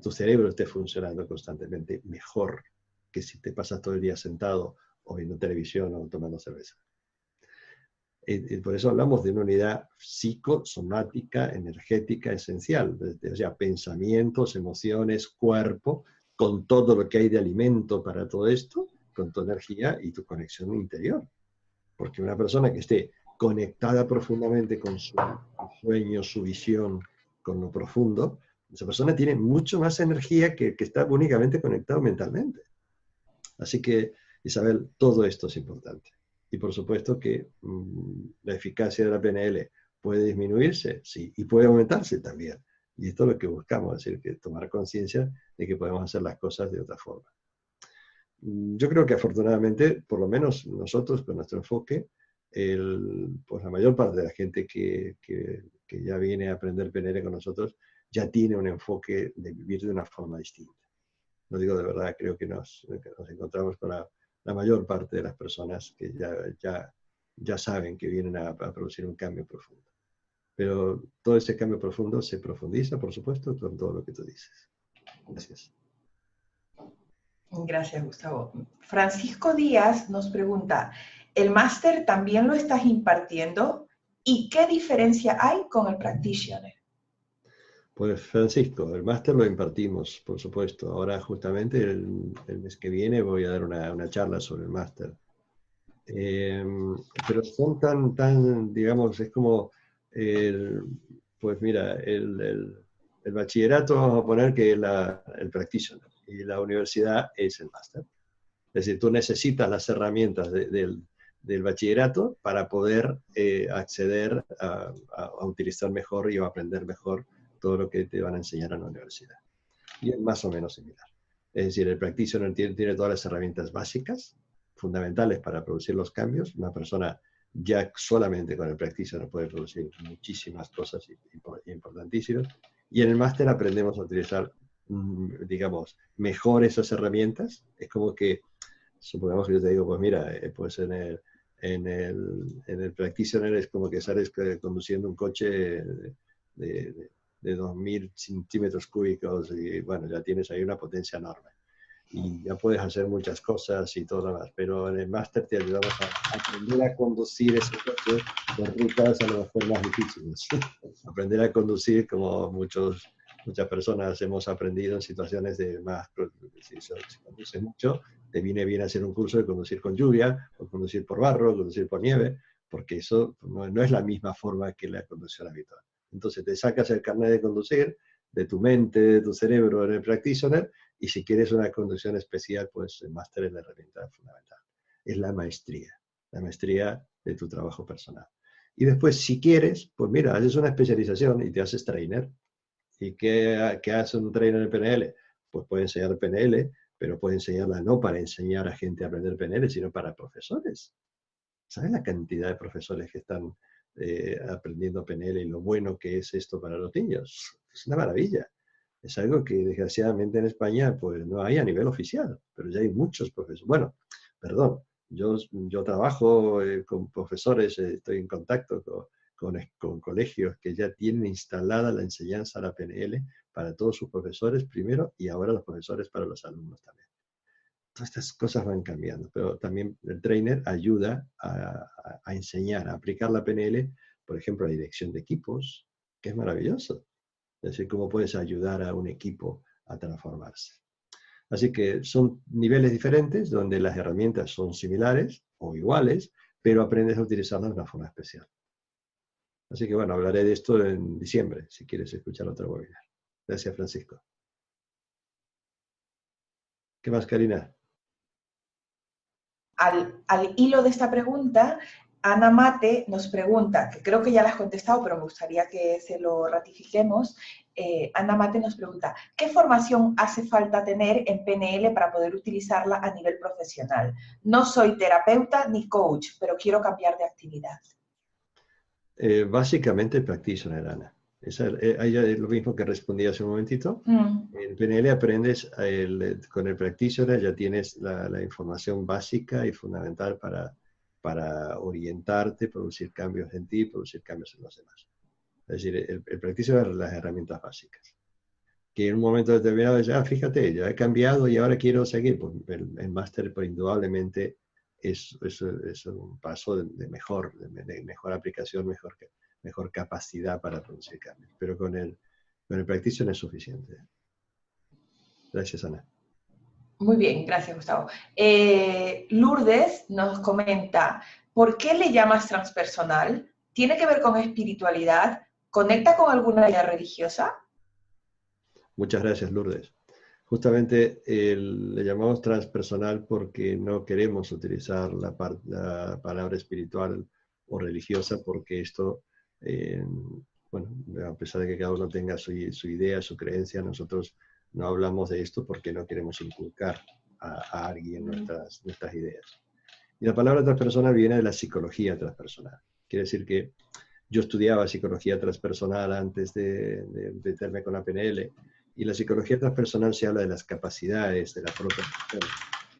cerebro esté funcionando constantemente mejor que si te pasas todo el día sentado o viendo televisión o tomando cerveza. Por eso hablamos de una unidad psicosomática, energética, esencial, o sea, pensamientos, emociones, cuerpo, con todo lo que hay de alimento para todo esto, con tu energía y tu conexión interior. Porque una persona que esté conectada profundamente con su sueño, su visión, con lo profundo, esa persona tiene mucho más energía que está únicamente conectado mentalmente. Así que, Isabel, todo esto es importante. Y por supuesto que la eficacia de la PNL puede disminuirse, sí, y puede aumentarse también. Y esto es lo que buscamos, es decir, que tomar conciencia de que podemos hacer las cosas de otra forma. Yo creo que afortunadamente, por lo menos nosotros con nuestro enfoque, pues la mayor parte de la gente que ya viene a aprender PNL con nosotros ya tiene un enfoque de vivir de una forma distinta. Lo digo de verdad, creo que nos encontramos con la mayor parte de las personas que ya saben que vienen a producir un cambio profundo. Pero todo ese cambio profundo se profundiza, por supuesto, con todo lo que tú dices. Gracias. Gracias, Gustavo. Francisco Díaz nos pregunta, ¿el máster también lo estás impartiendo? ¿Y qué diferencia hay con el practitioner? Pues Francisco, el máster lo impartimos, por supuesto. Ahora justamente el mes que viene voy a dar una charla sobre el máster. Pero son digamos, es como, pues mira, el bachillerato, vamos a poner que es el practitioner, y la universidad es el máster. Es decir, tú necesitas las herramientas del bachillerato para poder acceder a utilizar mejor y a aprender mejor todo lo que te van a enseñar en la universidad. Y es más o menos similar. Es decir, el practitioner tiene todas las herramientas básicas, fundamentales para producir los cambios. Una persona ya solamente con el practitioner puede producir muchísimas cosas importantísimas. Y en el máster aprendemos a utilizar, digamos, mejor esas herramientas. Es como que, supongamos que yo te digo, pues mira, pues en el practitioner es como que sales conduciendo un coche de 2000 centímetros cúbicos y bueno, ya tienes ahí una potencia enorme. Y ya puedes hacer muchas cosas y todo lo demás, pero en el máster te ayudamos a aprender a conducir ese coche por rutas a lo mejor más difíciles. Aprender a conducir como muchas personas hemos aprendido en situaciones de más, si conduces mucho, te viene bien hacer un curso de conducir con lluvia, o conducir por barro, o conducir por nieve, porque eso no es la misma forma que la conducción habitual. Entonces te sacas el carnet de conducir de tu mente, de tu cerebro en el practitioner, y si quieres una conducción especial, pues el máster es la herramienta fundamental. Es la maestría de tu trabajo personal. Y después, si quieres, pues mira, haces una especialización y te haces trainer. ¿Y qué hace un trainer en PNL? Pues puede enseñar PNL, pero puede enseñarla no para enseñar a gente a aprender PNL, sino para profesores. ¿Sabes la cantidad de profesores que están aprendiendo PNL y lo bueno que es esto para los niños? Es una maravilla. Es algo que desgraciadamente en España pues no hay a nivel oficial, pero ya hay muchos profesores. Bueno, perdón, yo trabajo con profesores, estoy en contacto con colegios que ya tienen instalada la enseñanza de la PNL para todos sus profesores primero y ahora los profesores para los alumnos también. Todas estas cosas van cambiando, pero también el trainer ayuda a enseñar, a aplicar la PNL, por ejemplo, a la dirección de equipos, que es maravilloso. Es decir, cómo puedes ayudar a un equipo a transformarse. Así que son niveles diferentes donde las herramientas son similares o iguales, pero aprendes a utilizarlas de una forma especial. Así que bueno, hablaré de esto en diciembre, si quieres escuchar otro webinar. Gracias, Francisco. ¿Qué más, Karina? Al hilo de esta pregunta, Ana Mate nos pregunta, que creo que ya la has contestado, pero me gustaría que se lo ratifiquemos. Ana Mate nos pregunta, ¿qué formación hace falta tener en PNL para poder utilizarla a nivel profesional? No soy terapeuta ni coach, pero quiero cambiar de actividad. Básicamente practitioner, Ana. Ella es lo mismo que respondí hace un momentito. En PNL aprendes, con el practitioner ya tienes la información básica y fundamental para orientarte, producir cambios en ti, producir cambios en los demás. Es decir, el practitioner las herramientas básicas. Que en un momento determinado dice, fíjate, ya he cambiado y ahora quiero seguir. Pues el máster, pues, indudablemente, es un paso de mejor aplicación, mejor capacidad para producir cambios. Pero con el practitioner es suficiente. Gracias, Ana. Muy bien, gracias, Gustavo. Lourdes nos comenta, ¿por qué le llamas transpersonal? ¿Tiene que ver con espiritualidad? ¿Conecta con alguna idea religiosa? Muchas gracias, Lourdes. Justamente le llamamos transpersonal porque no queremos utilizar la palabra espiritual o religiosa, porque esto, bueno, a pesar de que cada uno tenga su idea, su creencia, nosotros no hablamos de esto porque no queremos inculcar a alguien nuestras ideas. Y la palabra transpersonal viene de la psicología transpersonal. Quiere decir que yo estudiaba psicología transpersonal antes de meterme con la PNL, y la psicología transpersonal se habla de las capacidades de la propia persona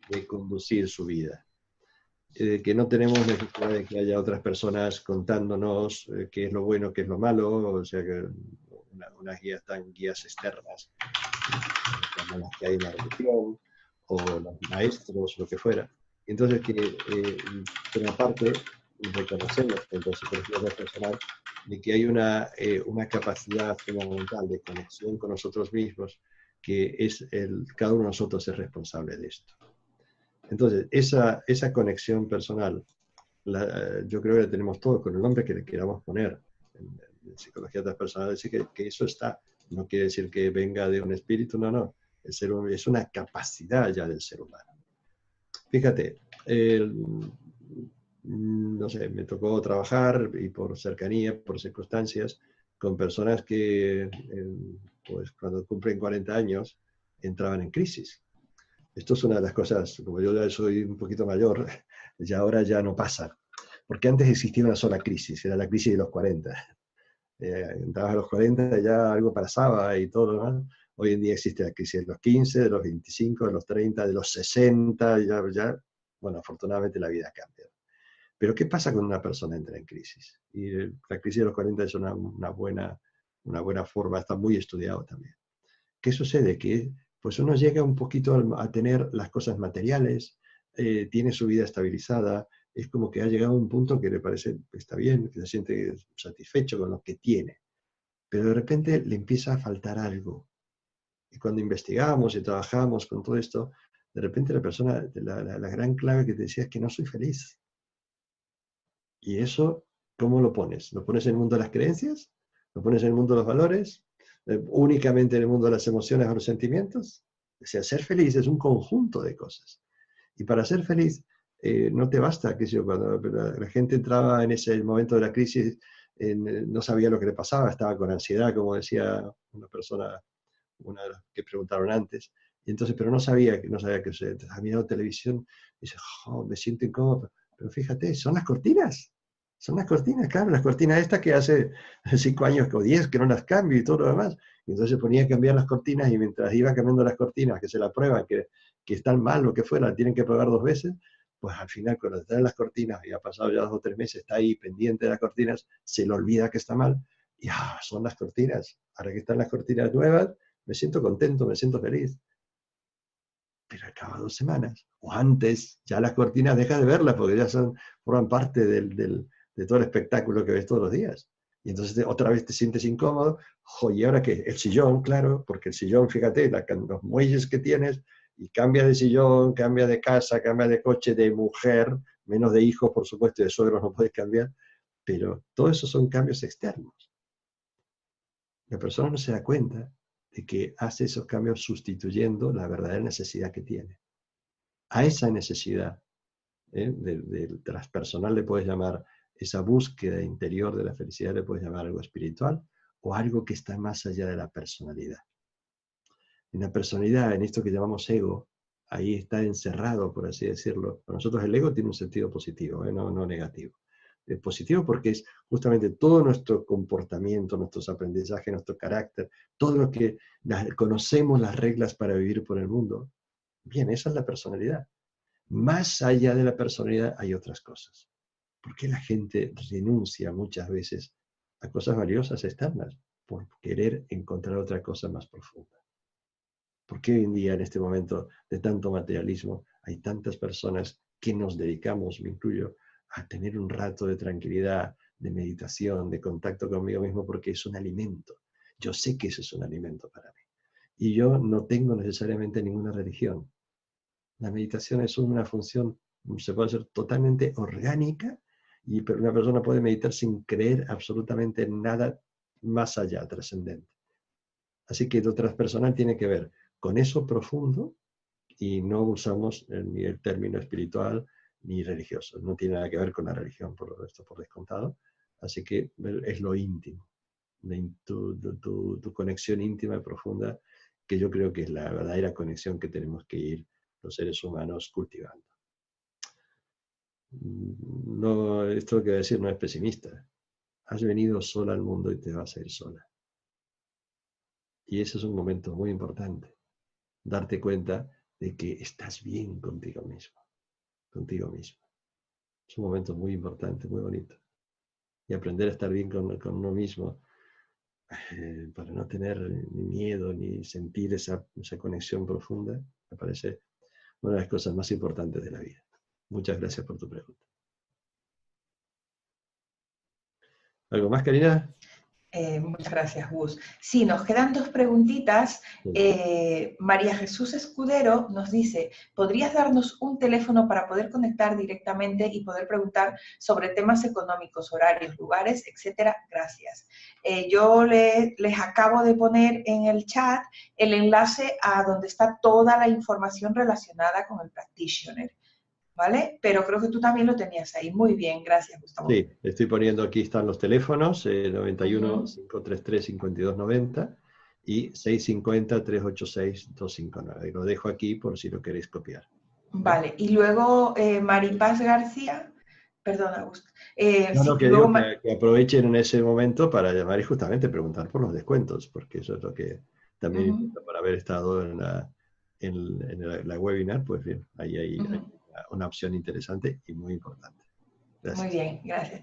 de conducir su vida. Que no tenemos necesidad de que haya otras personas contándonos qué es lo bueno, qué es lo malo, o sea que unas guías tan guías externas, como las que hay en la religión, o los maestros, lo que fuera. Entonces, pero aparte, reconocemos dentro de la psicología transpersonal de que hay una capacidad fundamental de conexión con nosotros mismos, que es cada uno de nosotros es responsable de esto. Entonces, esa conexión personal, yo creo que la tenemos todos con el nombre que le queramos poner. En psicología transpersonal decir que eso está, no quiere decir que venga de un espíritu, no. Es una capacidad ya del ser humano. Fíjate, no sé, me tocó trabajar y por cercanía, por circunstancias, con personas que pues cuando cumplen 40 años entraban en crisis. Esto es una de las cosas, como yo ya soy un poquito mayor, ya ahora ya no pasa. Porque antes existía una sola crisis, era la crisis de los 40. Entrabas a los 40, ya algo pasaba y todo lo demás. Hoy en día existe la crisis de los 15, de los 25, de los 30, de los 60, ya bueno, afortunadamente la vida cambia. Pero ¿qué pasa cuando una persona entra en crisis? Y la crisis de los 40 es una una buena forma, está muy estudiado también. ¿Qué sucede? Que pues uno llega un poquito a tener las cosas materiales, tiene su vida estabilizada, es como que ha llegado a un punto que le parece que está bien, que se siente satisfecho con lo que tiene, pero de repente le empieza a faltar algo. Y cuando investigamos y trabajamos con todo esto, de repente la persona, la gran clave que te decía es que no soy feliz. Y eso, ¿cómo lo pones? ¿Lo pones en el mundo de las creencias? ¿Lo pones en el mundo de los valores? ¿Únicamente en el mundo de las emociones o los sentimientos? O sea, ser feliz es un conjunto de cosas. Y para ser feliz, no te basta, que yo, cuando la gente entraba en ese momento de la crisis, no sabía lo que le pasaba, estaba con ansiedad, como decía una persona, una de las que preguntaron antes, y entonces, pero no sabía que se ha mirado televisión y dice, oh, me siento incómodo, pero fíjate, son las cortinas, claro, las cortinas estas que hace 5 años o 10 que no las cambio y todo lo demás, y entonces ponía a cambiar las cortinas y mientras iba cambiando las cortinas, que se la prueban, que están mal o que fuera, tienen que probar 2 veces, pues al final cuando están las cortinas, y ha pasado ya 2 o 3 meses, está ahí pendiente de las cortinas, se le olvida que está mal, y son las cortinas, ahora que están las cortinas nuevas, me siento contento, me siento feliz. Pero al cabo de 2 semanas, o antes, ya las cortinas dejas de verlas porque ya forman parte de todo el espectáculo que ves todos los días. Y entonces otra vez te sientes incómodo. ¿Y ahora qué? El sillón, claro, porque el sillón, fíjate, los muelles que tienes, y cambia de sillón, cambia de casa, cambia de coche, de mujer, menos de hijos, por supuesto, y de suegros no puedes cambiar, pero todo eso son cambios externos. La persona no se da cuenta de que hace esos cambios sustituyendo la verdadera necesidad que tiene. A esa necesidad de transpersonal le puedes llamar, esa búsqueda interior de la felicidad le puedes llamar algo espiritual o algo que está más allá de la personalidad. En la personalidad, en esto que llamamos ego, ahí está encerrado, por así decirlo. Para nosotros el ego tiene un sentido positivo, no negativo. Es positivo porque es justamente todo nuestro comportamiento, nuestros aprendizajes, nuestro carácter, todo lo que conocemos las reglas para vivir por el mundo. Bien, esa es la personalidad. Más allá de la personalidad hay otras cosas. ¿Por qué la gente renuncia muchas veces a cosas valiosas externas? Por querer encontrar otra cosa más profunda. ¿Por qué hoy en día, en este momento de tanto materialismo, hay tantas personas que nos dedicamos, me incluyo, a tener un rato de tranquilidad, de meditación, de contacto conmigo mismo, porque es un alimento? Yo sé que ese es un alimento para mí. Y yo no tengo necesariamente ninguna religión. La meditación es una función, se puede hacer totalmente orgánica, pero una persona puede meditar sin creer absolutamente en nada más allá, trascendente. Así que lo transpersonal tiene que ver con eso profundo y no usamos ni el término espiritual ni religioso. No tiene nada que ver con la religión, por lo resto, por descontado. Así que es lo íntimo, tu conexión íntima y profunda, que yo creo que es la verdadera conexión que tenemos que ir los seres humanos cultivando. No, esto que voy a decir no es pesimista. Has venido sola al mundo y te vas a ir sola. Y ese es un momento muy importante. Darte cuenta de que estás bien contigo mismo, contigo mismo. Es un momento muy importante, muy bonito. Y aprender a estar bien con uno mismo, para no tener ni miedo ni sentir esa conexión profunda, me parece una de las cosas más importantes de la vida. Muchas gracias por tu pregunta. ¿Algo más, Karina? Muchas gracias, Gus. Sí, nos quedan 2 preguntitas. María Jesús Escudero nos dice, ¿podrías darnos un teléfono para poder conectar directamente y poder preguntar sobre temas económicos, horarios, lugares, etcétera? Gracias. Yo les acabo de poner en el chat el enlace a donde está toda la información relacionada con el practitioner, ¿vale? Pero creo que tú también lo tenías ahí. Muy bien, gracias, Gustavo. Sí, estoy poniendo aquí, están los teléfonos, 91-533-5290 y 650-386-259. Lo dejo aquí por si lo queréis copiar. Vale, y luego Maripaz García, perdona, Augusto. No, Sí, que luego digo que aprovechen en ese momento para llamar y justamente preguntar por los descuentos, porque eso es lo que también importa por haber estado en la webinar, pues bien, ahí hay una opción interesante y muy importante. Muy Gracias. bien, gracias.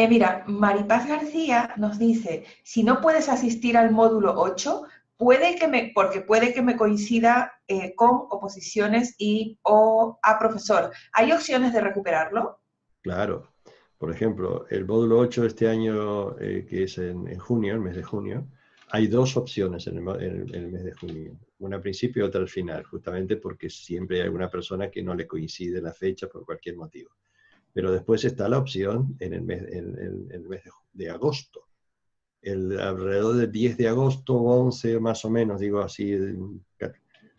Mira, Maripaz García nos dice, si no puedes asistir al módulo 8, porque puede que me coincida con oposiciones o a profesor. ¿Hay opciones de recuperarlo? Claro. Por ejemplo, el módulo 8 este año, que es en junio, el mes de junio, hay dos opciones en el mes de junio. Una al principio y otra al final, justamente porque siempre hay alguna persona que no le coincide la fecha por cualquier motivo. Pero después está la opción en el mes de agosto. Alrededor del 10 de agosto, 11 más o menos, digo así,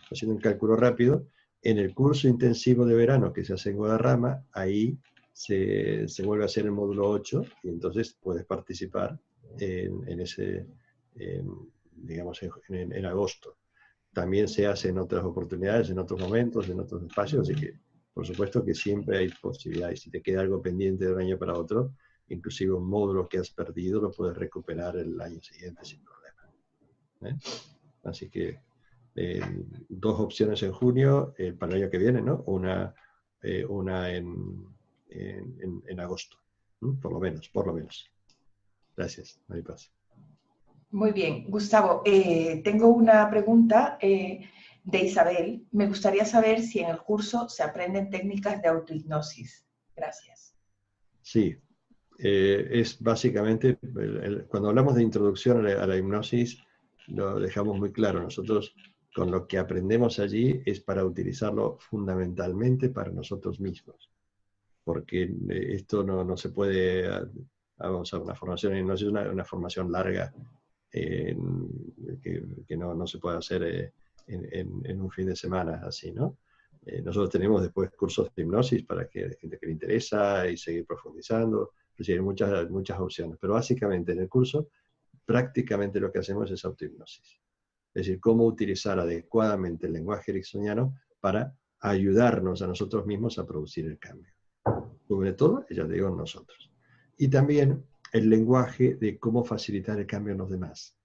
haciendo un cálculo rápido, en el curso intensivo de verano que se hace en Guadarrama, ahí se vuelve a hacer el módulo 8 y entonces puedes participar en ese, digamos, en agosto. También se hace en otras oportunidades, en otros momentos, en otros espacios, así que por supuesto que siempre hay posibilidades. Si te queda algo pendiente de un año para otro, inclusive un módulo que has perdido lo puedes recuperar el año siguiente sin problema. ¿Eh? Así que dos opciones en junio, para el año que viene, ¿no? Una en agosto, ¿no? Por lo menos, por lo menos. Gracias, Maripaz. Muy bien, Gustavo, tengo una pregunta de Isabel. Me gustaría saber si en el curso se aprenden técnicas de autohipnosis. Gracias. Sí, es básicamente, cuando hablamos de introducción a la hipnosis, lo dejamos muy claro. Nosotros con lo que aprendemos allí es para utilizarlo fundamentalmente para nosotros mismos. Porque esto no se puede, vamos a una formación en hipnosis, una formación larga que no se puede hacer en un fin de semana así, ¿no? Nosotros tenemos después cursos de hipnosis para que la gente que le interesa y seguir profundizando. Es decir, hay muchas opciones, pero básicamente en el curso prácticamente lo que hacemos es autohipnosis. Es decir, cómo utilizar adecuadamente el lenguaje ericksoniano para ayudarnos a nosotros mismos a producir el cambio. Sobre todo, ya te digo, nosotros. Y también el lenguaje de cómo facilitar el cambio en los demás.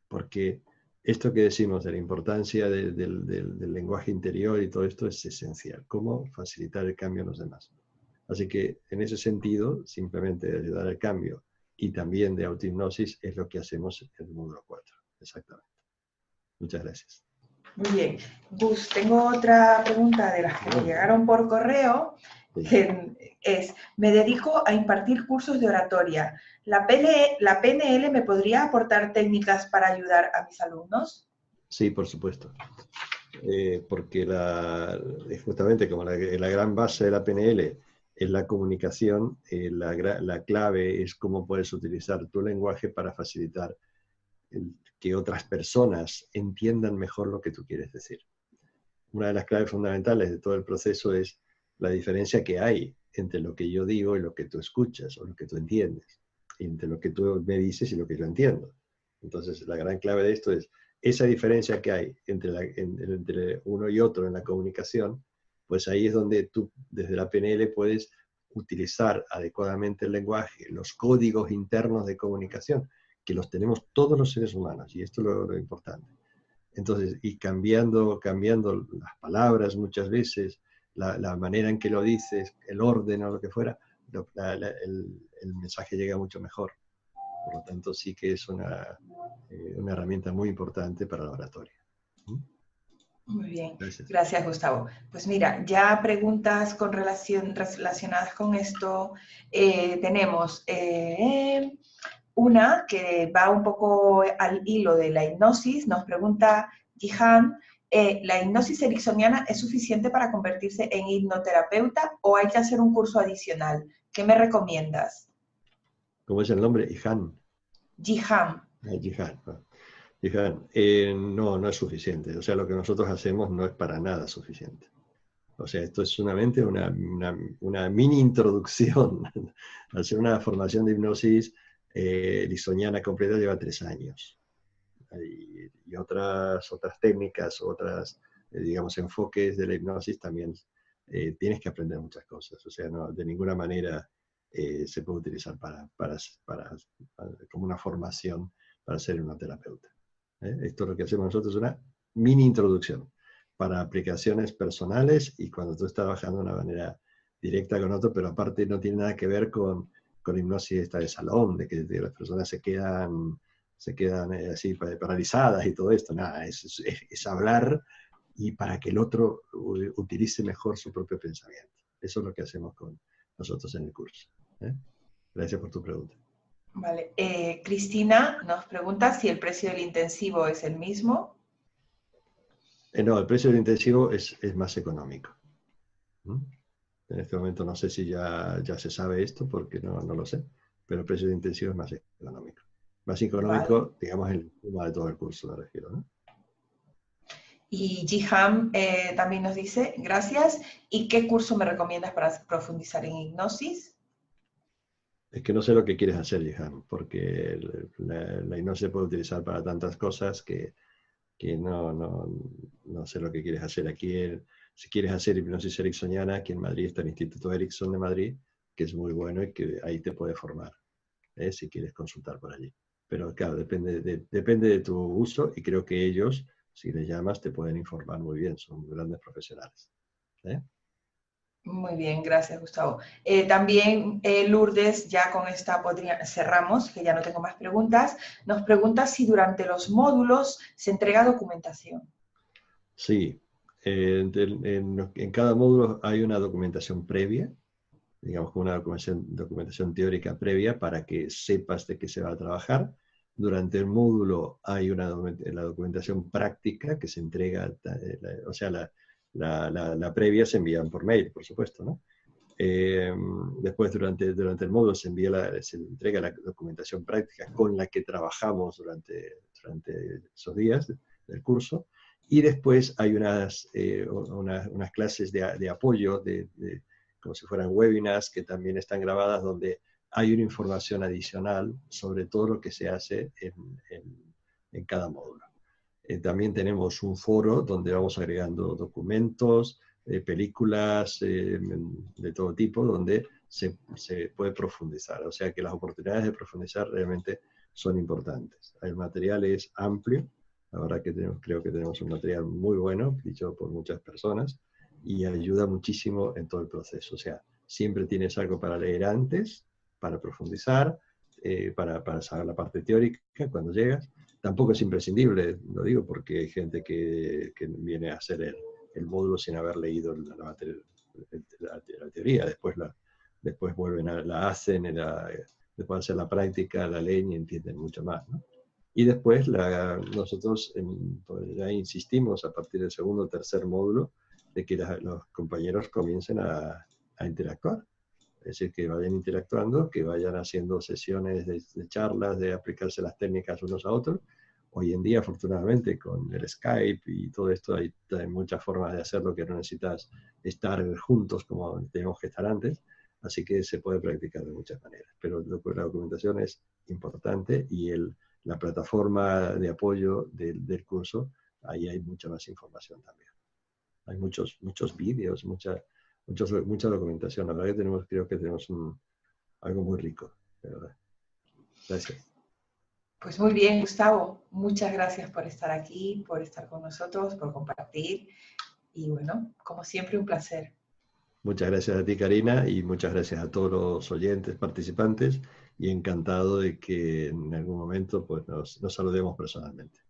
Porque esto que decimos de la importancia del lenguaje interior y todo esto es esencial. Cómo facilitar el cambio en los demás. Así que en ese sentido, simplemente de ayudar al cambio y también de autohipnosis es lo que hacemos en el módulo 4. Exactamente. Muchas gracias. Muy bien. Gus, tengo otra pregunta de las que me llegaron por correo, que es, me dedico a impartir cursos de oratoria. ¿La PNL me podría aportar técnicas para ayudar a mis alumnos? Sí, por supuesto. Porque justamente como la gran base de la PNL es la comunicación, la clave es cómo puedes utilizar tu lenguaje para facilitar que otras personas entiendan mejor lo que tú quieres decir. Una de las claves fundamentales de todo el proceso es la diferencia que hay entre lo que yo digo y lo que tú escuchas o lo que tú entiendes, entre lo que tú me dices y lo que yo entiendo. Entonces, la gran clave de esto es esa diferencia que hay entre uno y otro en la comunicación, pues ahí es donde tú, desde la PNL, puedes utilizar adecuadamente el lenguaje, los códigos internos de comunicación, que los tenemos todos los seres humanos, y esto es lo importante. Entonces, y cambiando las palabras muchas veces, la manera en que lo dices, el orden o lo que fuera, el mensaje llega mucho mejor. Por lo tanto, sí que es una herramienta muy importante para la oratoria. Muy bien, Gracias. gracias Gustavo. Pues mira, ya preguntas relacionadas con esto tenemos una que va un poco al hilo de la hipnosis. Nos pregunta Jihan, ¿la hipnosis ericksoniana es suficiente para convertirse en hipnoterapeuta o hay que hacer un curso adicional? ¿Qué me recomiendas? ¿Cómo es el nombre? Jihan. Jihan. Jihan. Jihan. No es suficiente. O sea, lo que nosotros hacemos no es para nada suficiente. O sea, esto es solamente una mini introducción. Hacer una formación de hipnosis ericksoniana completa lleva 3 años. Y otras técnicas, otras, digamos, enfoques de la hipnosis también tienes que aprender muchas cosas. O sea, no, de ninguna manera se puede utilizar como una formación para ser una terapeuta. Esto es lo que hacemos nosotros, una mini introducción para aplicaciones personales y cuando tú estás trabajando de una manera directa con otro, pero aparte no tiene nada que ver con hipnosis esta de salón, de que las personas se quedan así paralizadas y todo esto. Nada, es hablar y para que el otro utilice mejor su propio pensamiento. Eso es lo que hacemos con nosotros en el curso. Gracias por tu pregunta. Vale. Cristina nos pregunta si el precio del intensivo es el mismo. No, el precio del intensivo es más económico. En este momento no sé si ya se sabe esto, porque no lo sé, pero el precio del intensivo es más económico. Más económico, vale, digamos, el suma de todo el curso, me refiero, ¿no? Y Jihan también nos dice, gracias. ¿Y qué curso me recomiendas para profundizar en hipnosis? Es que no sé lo que quieres hacer, Jihan, porque la hipnosis se puede utilizar para tantas cosas que no sé lo que quieres hacer. Aquí, si quieres hacer hipnosis ericksoniana, aquí en Madrid está el Instituto Erickson de Madrid, que es muy bueno y que ahí te puede formar, si quieres consultar por allí. Pero claro, depende de tu uso, y creo que ellos, si les llamas, te pueden informar muy bien, son grandes profesionales. Muy bien, gracias, Gustavo. También Lourdes, ya con esta cerramos, que ya no tengo más preguntas, nos pregunta si durante los módulos se entrega documentación. Sí, en cada módulo hay una documentación previa, digamos, una documentación teórica previa para que sepas de qué se va a trabajar. Durante el módulo hay la documentación práctica que se entrega, o sea, la previa se envía por mail, por supuesto, ¿no? Después, durante el módulo se entrega la documentación práctica con la que trabajamos durante esos días del curso. Y después hay unas clases de apoyo, como si fueran webinars, que también están grabadas, donde hay una información adicional sobre todo lo que se hace en cada módulo. También tenemos un foro donde vamos agregando documentos, películas de todo tipo, donde se puede profundizar. O sea que las oportunidades de profundizar realmente son importantes. El material es amplio. La verdad que creo que tenemos un material muy bueno, dicho por muchas personas, y ayuda muchísimo en todo el proceso. O sea, siempre tienes algo para leer antes, para profundizar, para saber la parte teórica cuando llegas. Tampoco es imprescindible, lo digo, porque hay gente que viene a hacer el módulo sin haber leído la teoría. Después vuelven la hacen, después de hacer la práctica, la leen y entienden mucho más, ¿no? Y después nosotros ya insistimos a partir del segundo o tercer módulo de que los compañeros comiencen a interactuar. Es decir, que vayan interactuando, que vayan haciendo sesiones de charlas, de aplicarse las técnicas unos a otros. Hoy en día, afortunadamente, con el Skype y todo esto, hay muchas formas de hacerlo que no necesitas estar juntos como teníamos que estar antes. Así que se puede practicar de muchas maneras. Pero la documentación es importante, y la plataforma de apoyo del curso, ahí hay mucha más información también. Hay muchos vídeos, mucha documentación. La verdad que creo que tenemos algo muy rico, de verdad. Gracias. Pues muy bien, Gustavo. Muchas gracias por estar aquí, por estar con nosotros, por compartir. Y bueno, como siempre, un placer. Muchas gracias a ti, Karina, y muchas gracias a todos los oyentes, participantes, y encantado de que en algún momento pues, nos saludemos personalmente.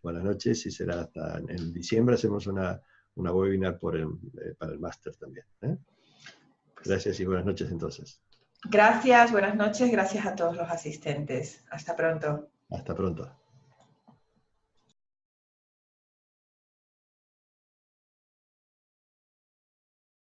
Buenas noches, y será hasta en diciembre. Hacemos una webinar para el máster también. Gracias y buenas noches entonces. Gracias, buenas noches, gracias a todos los asistentes. Hasta pronto. Hasta pronto.